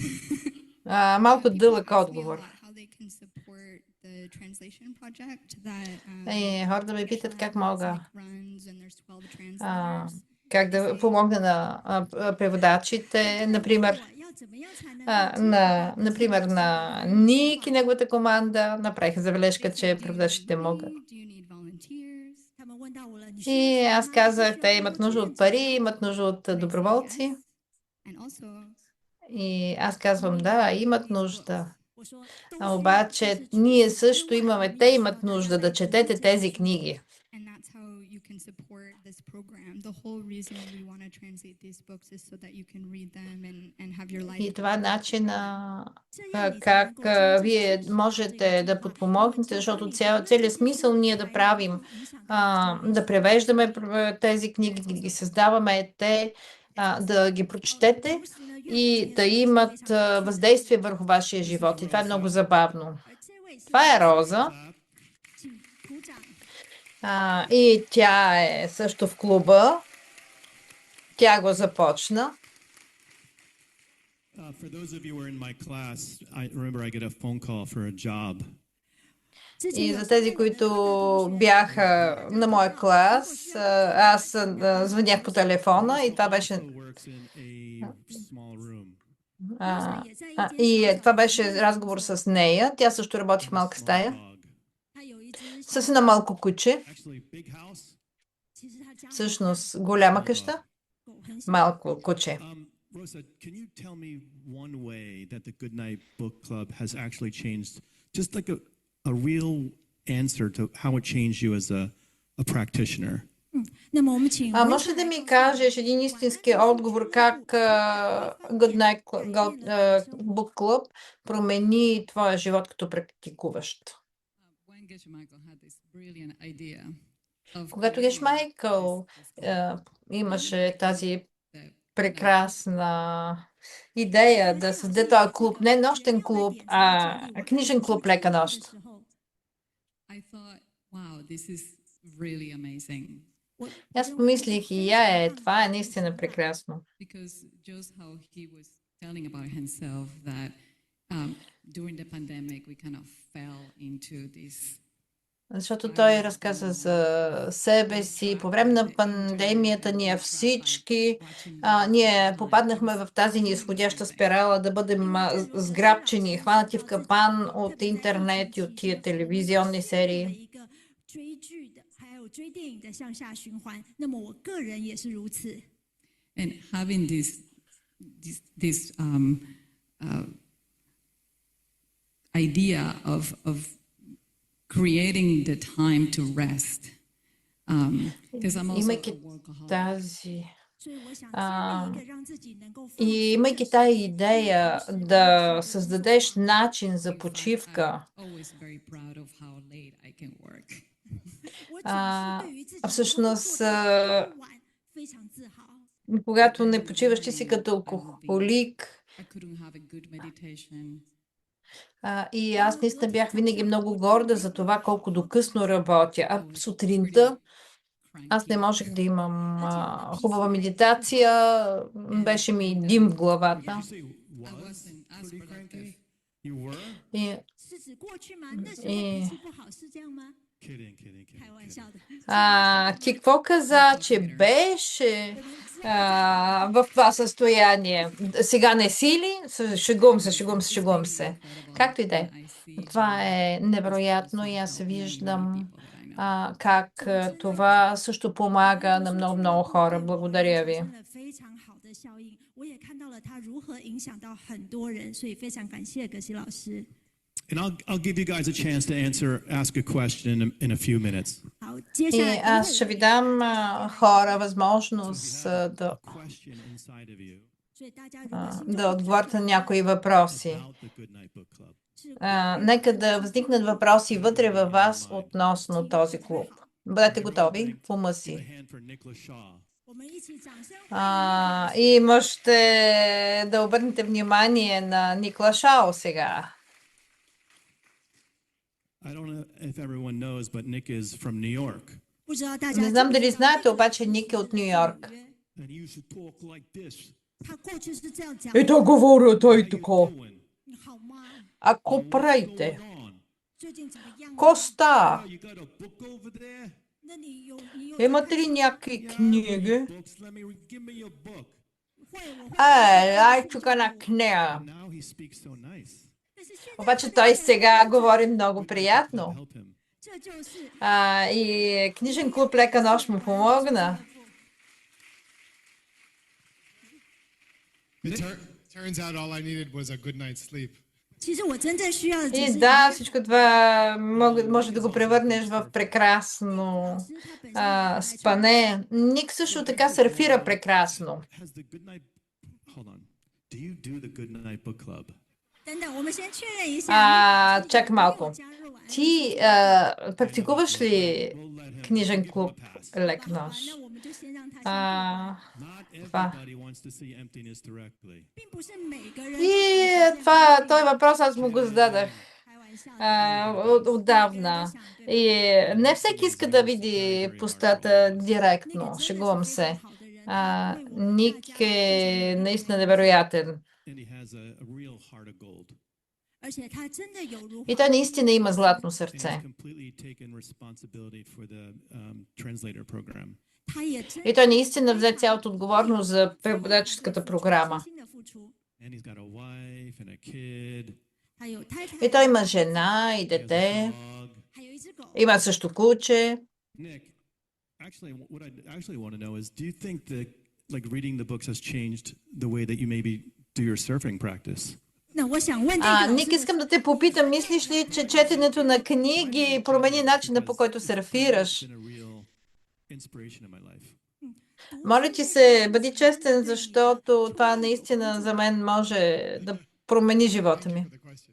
Малко People дълъг ask me a отговор. lot how they can support the translation project that Хората ме питат как мога runs and there's 12 translators. как да помогна на преводачите, например, 要怎么样才能 например, на Ник и неговата команда направиха забележка, че преводачите могат. Do you need volunteers? 他们问到我了，你需要 И 钱 аз 吗？ казах, 需要 те 多 имат 志 нужда 愿 от 者 пари, 吗？ имат нужда от And I say доброволци. yes. And also, И аз казвам, да, имат нужда. 我说都 А 需要，但 обаче 是除 ние 此之 също 外， имаме, 你 те 也需要 имат 大家 нужда 来 да 读 четете 这本 тези 书。 книги. and that's how you can support this program. The whole reason we want to translate these books is so that you can read them and have your life. И това е начина 这样你才 как 能够真正 вие 支持这个 можете 计 да 划，因为 подпомогнете, 计划 защото 里头的这 целият 些 смисъл 书 ние да 还能 правим, 够影响到周围 да 小孩。 превеждаме тези книги, да ги създаваме, е те да ги прочетете 同時呢，閱讀這 и 件 да 事情是非 имат 常有趣的 въздействие върху вашия живот. И това е много забавно. 而这位是 Това е Роза. Clap. 请鼓掌。 И тя е също в клуба. Тя го започна. For those of you who are in my class, I remember I get a phone call for a job. 之前 И 有 за 些 тези, 我的课的 които 同學 бяха на моя клас, аз звънях по телефона и това беше... Also works in a small room. а, 也在一 и 间小 това 小的 беше 房间里 разговор 工作 с нея. Тя също работи в малка Small стая. dog. 他有一只 С едно малко куче. Actually, big house. 其實他家裡 Всъщност голяма къща, 狗很小， малко куче. Rosa, can you tell me one way that the Goodnight Book Club has actually changed, just like a real answer to how it changed you as a practitioner? 那麼我們請 Може ли да ми кажеш един истински отговор как Goodnight Book Club промени твоя живот като практикуващ? When Geshe Michael had this brilliant idea of Когато Геш Майкъл имаше тази прекрасна идея да създаде този клуб, не нощен клуб, а книжен клуб лека нощ. I thought, wow, this is really amazing Аз помислих и това е наистина прекрасно. because just how he was telling about himself that during the pandemic we kind of fell into this. Защото той разказа за себе си. По време на пандемията ние всички ние попаднахме в тази нисходяща спирала да бъдем сграбчени, хванати в капан от интернет и от тия телевизионни серии. 追剧的，还有追电影的向下循环。那么我个人也是如此。 And having this idea of creating the time to rest. Because I'm also a Имайки workaholic. тази 所以我想建立一个让自己能够放 и 松 имайки 的 тази 时间 идея да създадеш начин за почивка, I'm always very proud of how late I can work. 我总是对于自己能够 всъщност 做到很晚非常自豪。 когато не почиваш, ти си като алкохолик. I couldn't have a good meditation. И аз наистина бях винаги много горда за това колко докъсно работя. А сутринта аз не можех да имам хубава медитация, беше ми дим в главата. Did you say I was? wasn't as Pretty productive. cranky? You were? И 是指过去吗？那时候脾气不好是这样吗？ Kidding. 开玩笑的。 ти какво каза, че беше в това състояние? Сега не си ли? Шегувам се. Както и да е. Това е невероятно и аз виждам как това също помага на много хора. Благодаря ви. 产生了非常好的效应，我也看到了它如何影响到很多人，所以非常感谢葛西老师。 And I'll give you guys a chance to ask a question in a few minutes. 好，接下 И 来 аз ще ви дам хора възможност да, Question inside of you 所以大家如果心中 да отговорят на някои въпроси. about the Goodnight Book Club. 是 Нека да възникнат въпроси вътре във вас относно този клуб. Бъдете готови в ума Give a си. hand for Nicholas Shaw. 我们一起掌声欢迎 И можете да обърнете внимание на Никла Шао сега. I don't know if everyone knows, but Nick is from New York. 不知道大家 Не знам дали знаете, обаче Ник е от Ню Йорк. And he used to talk like this. 他过去是这样讲 И то говоря той тако. Doing? 你好吗？ Ако What's правите, going on? 最近怎么样啊？ ко ста? Oh, you got a book over there? Имате ли някакви книги? Books. Give me your book. Ай, чука на книга. Now he speaks so nice. Обаче той сега говори много приятно. Help him. И книжен клуб Лека нощ му помогна. Turns out all I needed was a good night's sleep. 其实我真正需要的只 И 是 да, всичко това може да го превърнеш в прекрасно спане. Ник също така сърфира прекрасно. Has the good night? Hold on. Do you do the good night book club? 等等，我们先确认一下。 Чакай малко. Ти практикуваш ли We'll let him книжен give him клуб a pass. Лек 好， нощ? 那我们就先让他先 Not Va. everybody wants to see emptiness directly. 并不是每个人都 И този въпрос аз му го зададах 开玩笑的。 отдавна. И не всеки иска да види пустата директно. Шегувам се. Ник е наистина невероятен. And he has a real heart of gold. 而且他真的有如 И той наистина има златно And he's сърце. completely taken responsibility for the translator program. 他也真 И той наистина взе цялата отговорност за преводаческата програма. 心的付出。 And he's got a wife and a kid. 还有太太， И той има жена и He has a дете. dog. 还有一只狗。 Има също куче. Nick, actually, what I actually want to know is, do you think that like reading the books has changed the way that you maybe do your surfing practice? 那我想问这个老 Ник, 师， искам да те попитам, мислиш ли, че четенето на книги промени начина, по който сърфираш? It's been a real inspiration in my life. Моля ти се, бъди честен, защото това наистина за мен може да промени живота ми. For the question.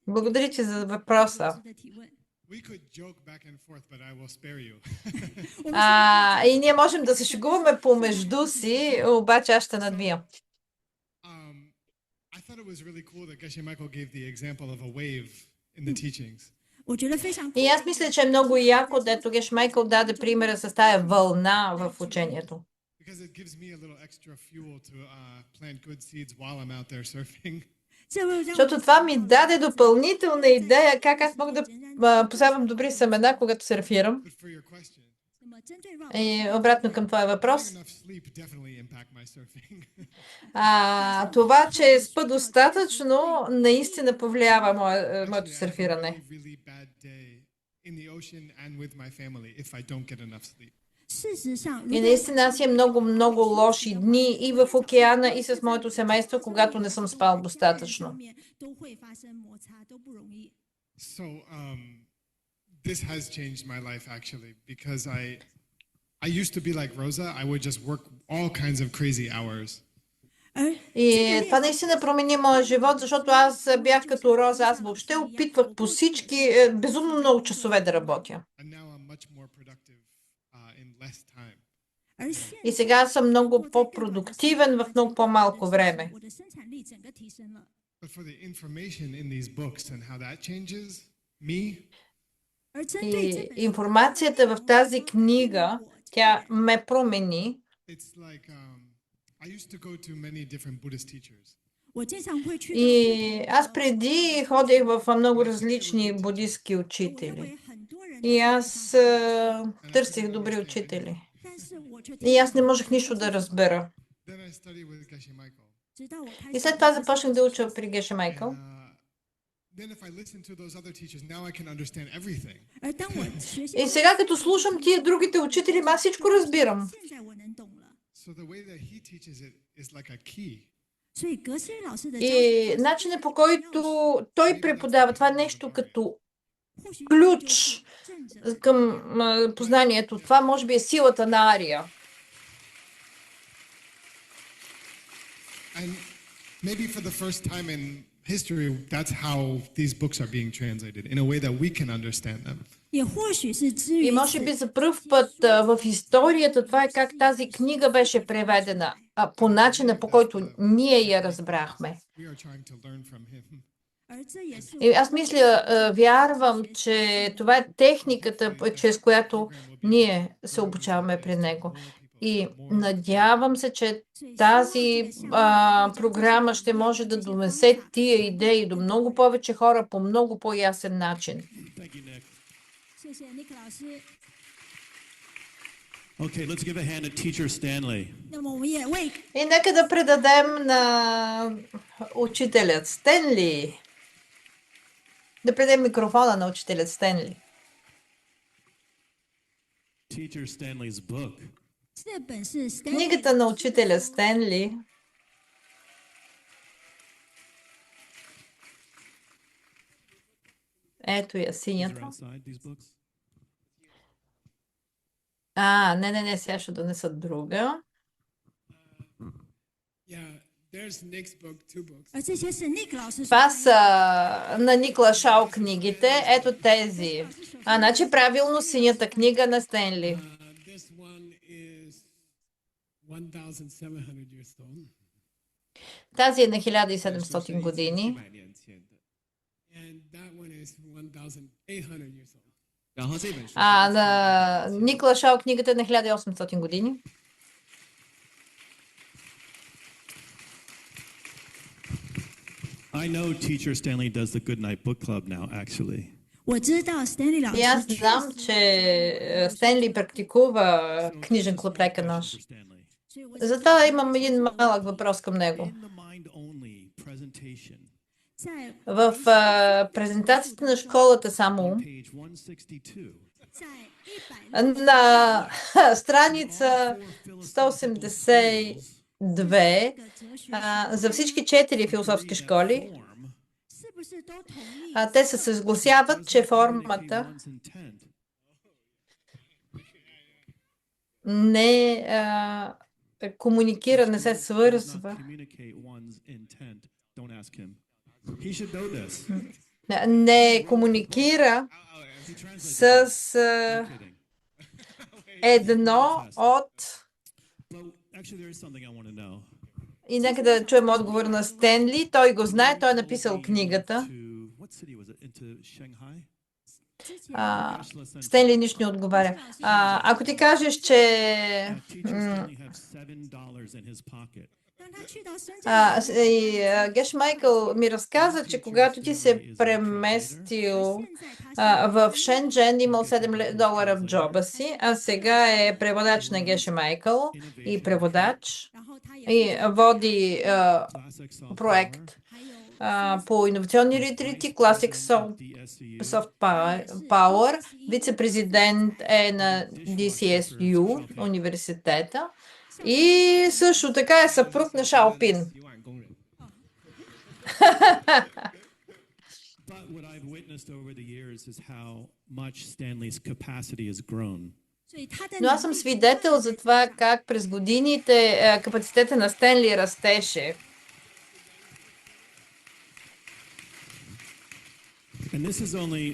Благодаря ти за въпроса. 老师的提问。 We could joke back and forth, but I will spare you. 我们 И ние можем да се шегуваме помежду си, обаче аз ще надвия. I thought it was really cool that Geshe Michael gave the example of a wave in the teachings. 我觉得非常。 И аз мисля, че е много яко, дето Геш Майкъл даде примера с тая вълна в учението. Because it gives me a little extra fuel to plant good seeds while I'm out there surfing. 这会让 Защото това ми даде допълнителна идея как аз мога да посявам добри семена, когато сърфирам. But for your question, 那么针对 Rob， И обратно към твоя въпрос. enough sleep definitely impact my surfing. Това, че спа достатъчно, наистина повлиява моето сърфиране. Really bad day in the ocean and with my family if I don't get enough sleep. 事实上，如 И 果 наистина аз имам много, много лоши дни и в океана, и с моето семейство, когато не съм спал 方 достатъчно. 面都会发生摩擦，都不容易。 So this has changed my life actually because I used to be like Rosa. I would just work all kinds of crazy hours. 而 И това наистина промени моя живот, защото аз бях като Роза. Аз въобще опитвах по всички безумно много часове да работя. And now I'm much more productive in less time. 而现 И сега съм много по-продуктивен в много по-малко време. 我的生产力整个提升了。 But for the information in these books and how that changes me, 而针对这 И 本 информацията в тази книга, тя ме промени. it's like I used to go to many different Buddhist teachers. 我经常会去到 И аз преди ходих в много различни буддистки 我认 учители. 为很多人 И аз търсих добри учители. 但是我却 И аз не можех нищо да разбера. Then I studied with Geshe Michael. 直到我开 И 始 след това започнах да уча при Геше Майкъл. Then if I listen to those other teachers, now I can understand everything. 而当我学习 И сега като слушам тия другите учители, аз всичко разбирам. 现在我能懂了。 So the way that he teaches it is like a key. 所以格西老师的教 И 学 начинът по който той преподава, това е нещо като 或许 ключ 正着 към познанието. Това може би е силата на Ария. And maybe for the first time in history, that's how these books are being translated in a way that we can understand them. 也或许是至 И 于 може би за пръв път в историята това е как тази книга беше преведена, по начина по който ние я разбрахме. We are trying to learn from him. 而这也是 И аз мисля, вярвам, че това е техниката, чрез която ние се обучаваме при него. И надявам се, че тази програма ще може да донесе тия идеи до много повече хора по много по-ясен начин. Thank you, Nick. 谢谢 Nick 老师。Okay, let's give a hand to Teacher Stanley. 那么我们也为 И нека да предадем на учителят Стенли. Да предадем микрофона на учителят Стенли. Teacher Stanley's book. 这本是 Stanley Книгата на учителя Стенли. Ето я, They're синята. outside, these books? Не, сега ще донеса друга. Yeah, there's Nick's book, 2 books. 而这些是 Nick 老师 Това са на Никла Шао книгите. Ето тези. Значи правилно синята книга на Стенли. This one is 1,700 years old, Тази е на 1700 години. 100年前的。 and that one is 1,800 years old. 然后这本书 На Никла Шао книгата е на 1800 години. I know Teacher Stanley does the Goodnight Book Club now, actually. 我知道 Stanley 老 И аз 师 знам, че Стенли практикува книжен клуб Лека нощ. Teacher Stanley. 所以我 Затова имам един малък въпрос към него. In the mind-only presentation, 在 В презентацията на школата само page 162, 在100 на страница 182 个哲学 за всички 4 философски школи, form 是不是都同意 те се съгласяват, че формата one's intent. не комуникира, не се Does not свързва, communicate one's intent. Don't ask him. He should know this. не комуникира He translates с it. Kidding. едно от... Well, actually, there is something I want to know. И нека да чуем отговор на Стенли. Той го знае, той е написал книгата. To what city was it? Into Shanghai? 之前 Angela sent- Стенли нищо не отговаря. Ако ти кажеш, че Teacher Stanley had $7 in his pocket. 当他去到深圳 Геш Майкъл ми разказа, че когато ти се преместил 现在他 в Шенджен, имал $7 в джоба си, а сега е преводач на Геше Майкъл и преводач 然后他也 и води Classic soft проект 还有 по иновационни ретрити, Classic DSCU. Soft Power, вице-президент е на DCSU, университета, и също така е съпруг на Шаопин. 10万工人。 But what I've witnessed over the years is how much Stanley's capacity has grown. 所以他的 Но аз съм свидетел за това как през годините капацитета на Стенли растеше. And this is only,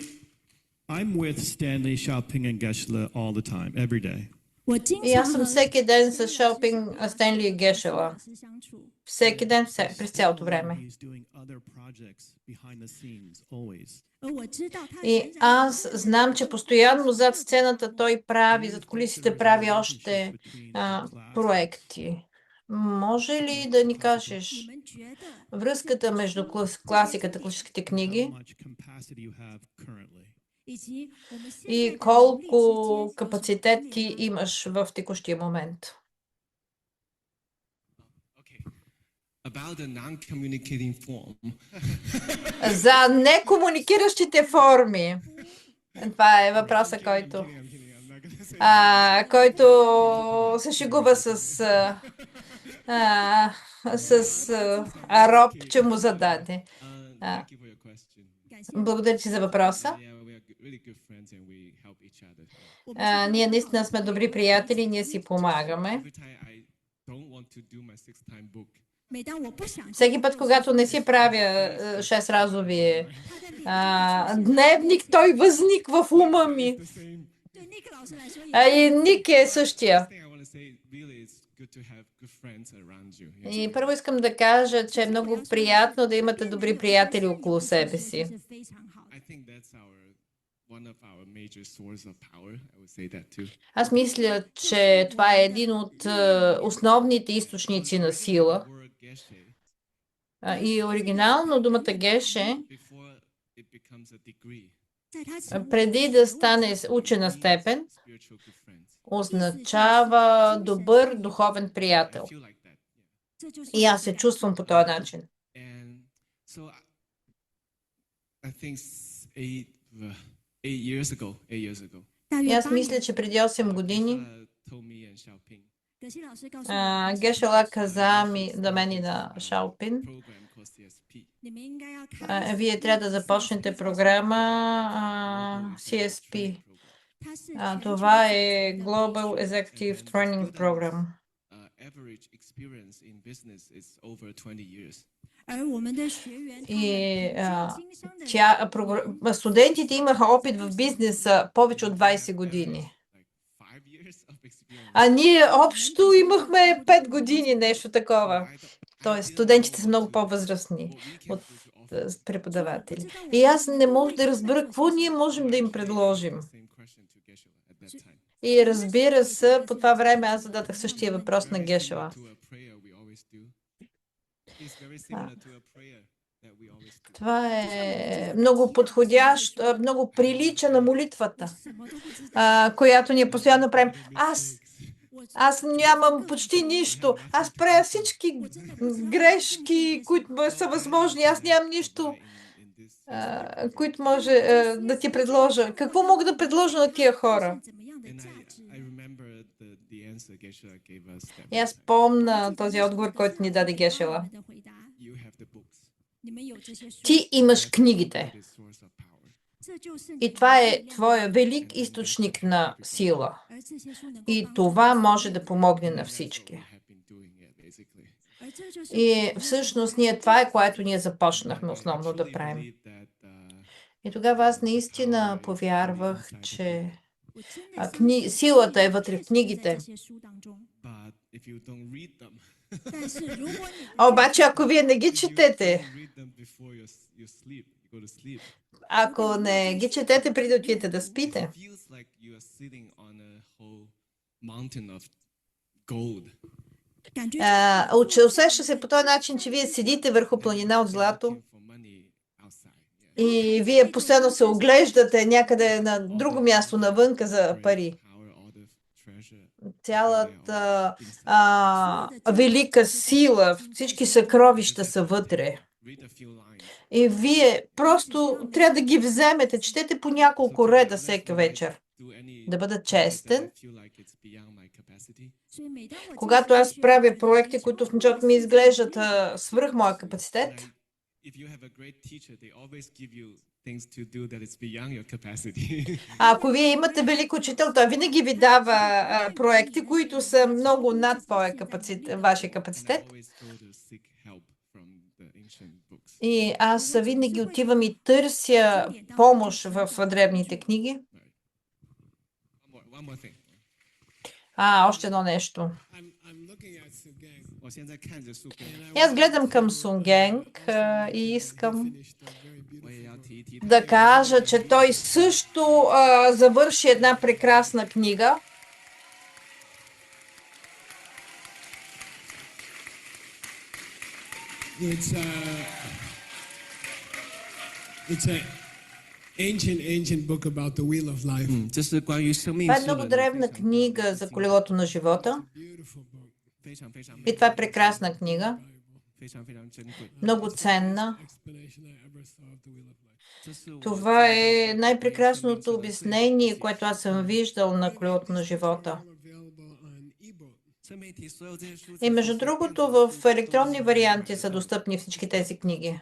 I'm with Stanley, Xiaoping, and Geshe all the time, every day. 我经 И аз 常 съм 和 всеки ден с Шопинг, Стенли и Гешела. 老师相处， Всеки ден, през цялото време. He's doing other projects behind the scenes, always. 而我知道他 И 成长 аз знам, че постоянно зад сцената той прави, зад кулисите прави още проекти. Може ли да ни кажеш 你们觉得 връзката между класиката, класическите How книги much capacity you have currently. 以及我们现在 и 的 колко 努力之间所 капацитет 处 ти 理的 имаш в текущия момент? Okay. About the non-communicating form. За некомуникиращите форми. Това е въпроса, който се шегува с Роб, че му зададе. Thank you for your question. 感谢 Благодаря ти за въпроса. Yeah, we are really good friends and we help each other. Ние наистина сме добри приятели, ние си помагаме. Every time I don't want to do my 6-time book, 每当我不想 Всеки път, когато не си правя 6-разови дневник, той възниква в ума ми. the same. 对 Nick 老师来说也 И Ник е същия. First thing I want to say, really, it's good to have good friends around you. Yes. И първо искам да кажа, че е много приятно да имате добри приятели около себе си. 是非常好的 I think that's one of our major source of power. I would say that too. Аз мисля, че това е един от основните източници на сила. Word geshe, И оригинално думата геше, before it becomes a degree, 在他成为 преди да стане учена степен, spiritual good friends. означава добър духовен приятел. И аз се чувствам по този начин. И аз мисля, че преди 8 години Гешела каза на мен и на Шаопин, вие трябва да започнете програма CSP. Това е Global Executive Training Program. И студентите имаха опит в бизнеса повече от 20 години. А ние общо имахме 5 години, нещо такова. Тоест, студентите са много по-възрастни от преподаватели. И аз не мога да разбера какво ние можем да им предложим. И разбира се, по това време аз зададах същия въпрос на Гешела. Това е много подходящо, много прилича на молитвата, която ние постоянно правим. Аз нямам почти нищо. Аз правя всички грешки, които са възможни. Аз нямам нищо, които може да ти предложа. Какво мога да предложа на тия хора? И аз помня този отговор, който ни даде Гешела. Ти имаш книгите. И това е твоя велик източник на сила. И това може да помогне на всички. И всъщност това е, което ние започнахме основно да правим. И тогава аз наистина повярвах, че силата е вътре в книгите. Обаче, ако вие не ги четете, ако не ги четете преди да отидете да спите, усеща се по този начин, че вие седите върху планина от злато и вие постоянно се оглеждате някъде на друго място навънка за пари. Цялата велика сила, всички съкровища са вътре. И вие просто трябва да ги вземете, четете по няколко реда всеки вечер. Да бъда честен. Когато аз правя проекти, които в началото ми изглеждат свръх моя капацитет, ако вие имате велик учител, той винаги ви дава проекти, които са много над вашия капацитет. И аз винаги отивам и търся помощ в древните книги. Още едно нещо. Аз гледам към Сунгенг и искам да кажа, че той също завърши една прекрасна книга. It's an ancient book about the wheel of life. Това е много древна книга за колелото на живота. И това е прекрасна книга. Много ценна. Това е най-прекрасното обяснение, което аз съм виждал на колелото на живота. И между другото, в електронни варианти са достъпни всички тези книги.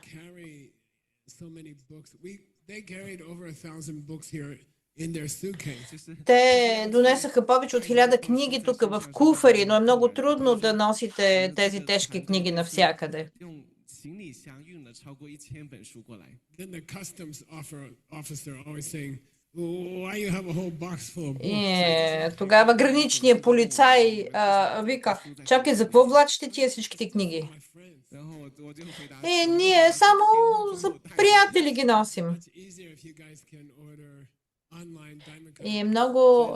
Те донесаха повече от 1000 книги тук в куфари, но е много трудно да носите тези тежки книги навсякъде. И тогава граничният полицай вика, чакай, за какво влачите тия всичките книги? И ние само за приятели ги носим. И много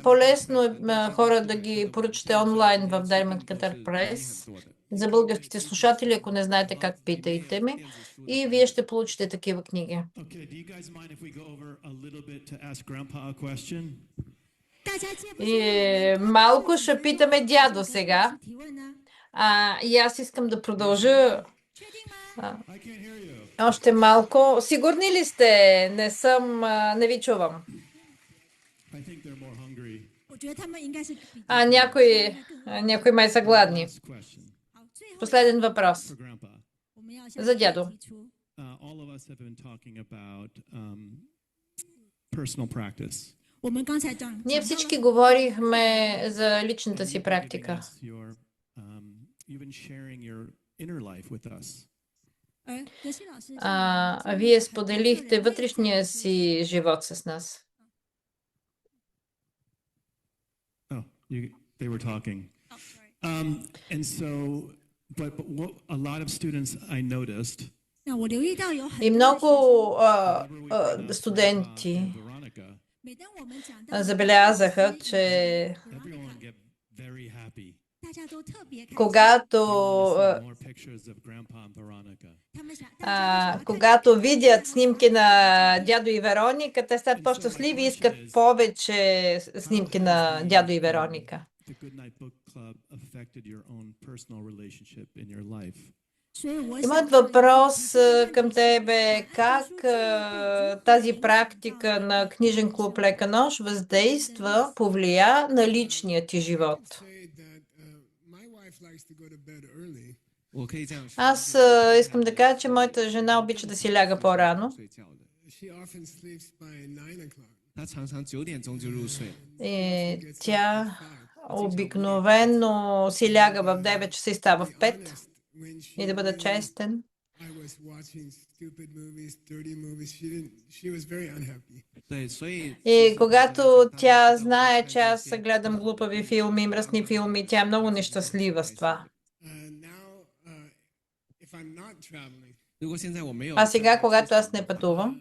по-лесно е хора да ги поръчате онлайн в Diamond Cutter Press. За българските слушатели, ако не знаете как, питайте ме. И вие ще получите такива книги. И малко ще питаме дядо сега. И аз искам да продължа още малко. Сигурни ли сте? Не ви чувам. I think they're more hungry. Някои май са гладни. Last question Последен въпрос for Grandpa. за дядо. All of us have been talking about personal practice. Ние всички говорихме за личната си практика. You've been sharing your inner life with us. Вие споделихте вътрешния си живот с нас. They were talking. And so, but what a lot of students I noticed. И много студенти забелязаха, че когато видят снимки на дядо и Вероника, те стават по-щастливи и искат повече снимки на дядо и Вероника. Имат въпрос към тебе. Как тази практика на книжен клуб Лека нощ въздейства, повлия на личния ти живот? Аз искам да кажа, че моята жена обича да си ляга по-рано. И тя обикновено си ляга в 9 часа и става в 5. И да бъда честен. И когато тя знае, че аз гледам глупави филми, мръсни филми, тя е много нещастлива с това. А сега, когато аз не пътувам,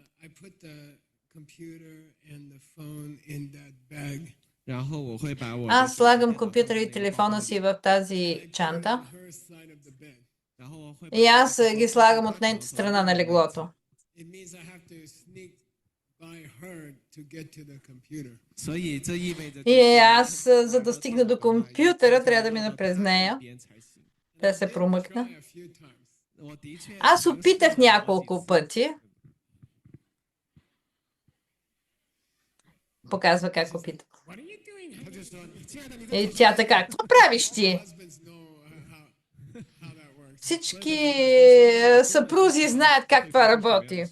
аз слагам компютъра и телефона си в тази чанта и аз ги слагам от нейната страна на леглото. И аз, за да стигна до компютъра, трябва да мина през нея, да се промъкна. Аз опитах няколко пъти. Показва как опитах. И тя така, какво правиш ти? Всички съпрузи знаят как това работи.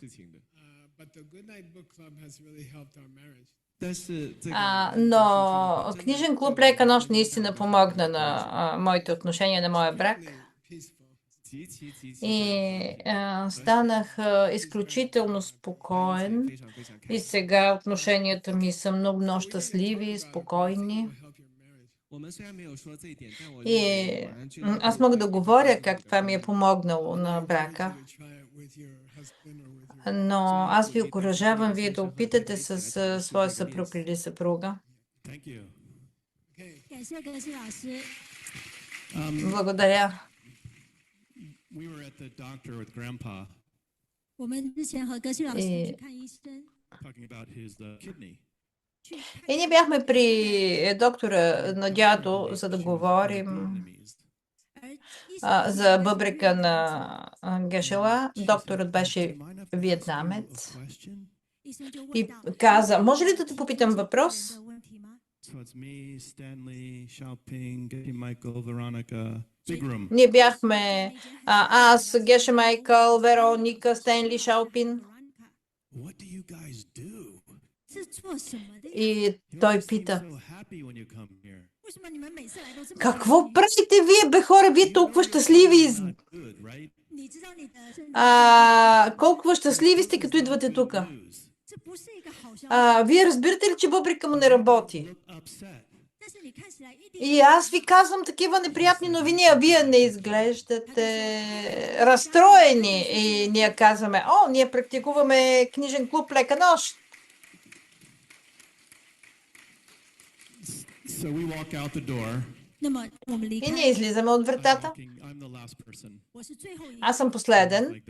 Но книжен клуб Лека нощ наистина помогна на моите отношения, на моя брак. И станах изключително спокоен. И сега отношенията ми са много щастливи, спокойни. И аз мога да говоря как това ми е помогнало на брака. Но аз ви окуражавам вие да опитате с своя съпруг или съпруга. Благодаря. И ние бяхме при доктора на дядо, за да говорим за бъбрека на Гешела. Докторът беше виетнамец и каза, може ли да те попитам въпрос? Ние бяхме аз, Геше Майкъл, Вероника, Стенли, Шаопин. И той пита, какво правите вие, бе хора, вие толкова щастливи? Колко щастливи сте, като идвате тук? Вие разбирате ли, че бъбрика му не работи? И аз ви казвам такива неприятни новини, а вие не изглеждате разстроени. И ние казваме, ние практикуваме книжен клуб Лека нощ. И ние излизаме от вратата. Аз съм последен.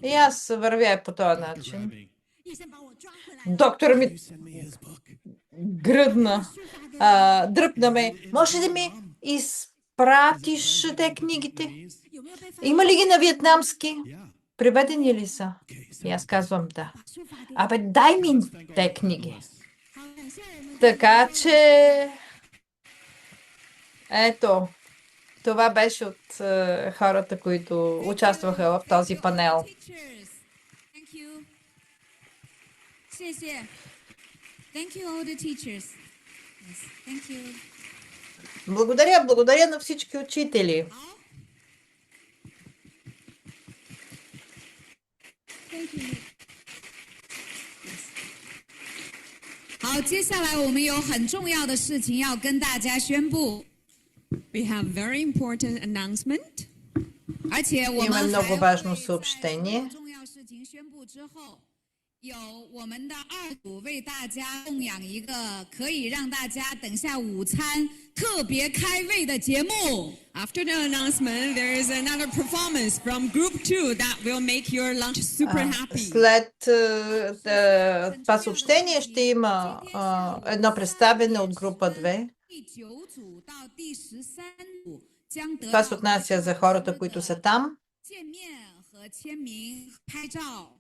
И аз вървя по този начин. Доктора ми You send me his book. гръдна, дръпна ме. Може ли ми изпратиш те книгите? Има ли ги на виетнамски? Yeah. Преведени ли са? Okay. И So аз казвам да. Абе, дай ми те книги. Така че... Ето, това беше от хората, които участваха в този панел. Thank you. 谢谢. Thank you all the teachers. Yes, thank you. Благодаря на всички учители. Thank you. 好，接下来我们有很重要的事情要跟大家宣布。We have very important announcement. 而且我们 Има 还 много 会 важно 在 съобщение. 重要事情宣布之后，有我们的二组为大家供养一个可以让大家等下午餐特别开胃的节目。After the announcement, there is another performance from Group 2 that will make your lunch super happy. След това съобщение ще има едно представяне от група 2. 第9组到第13组将得 Това 到 се отнася за хората, които са там. 见面和签名拍照。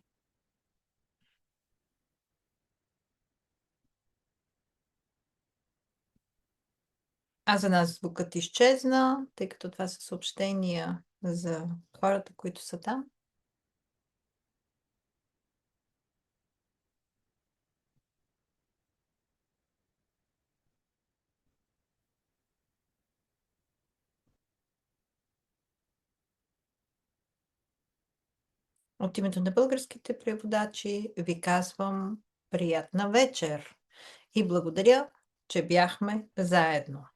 А за нас звукът изчезна, тъй като това са съобщения за хората, които са там. От името на българските преводачи ви казвам приятна вечер и благодаря, че бяхме заедно.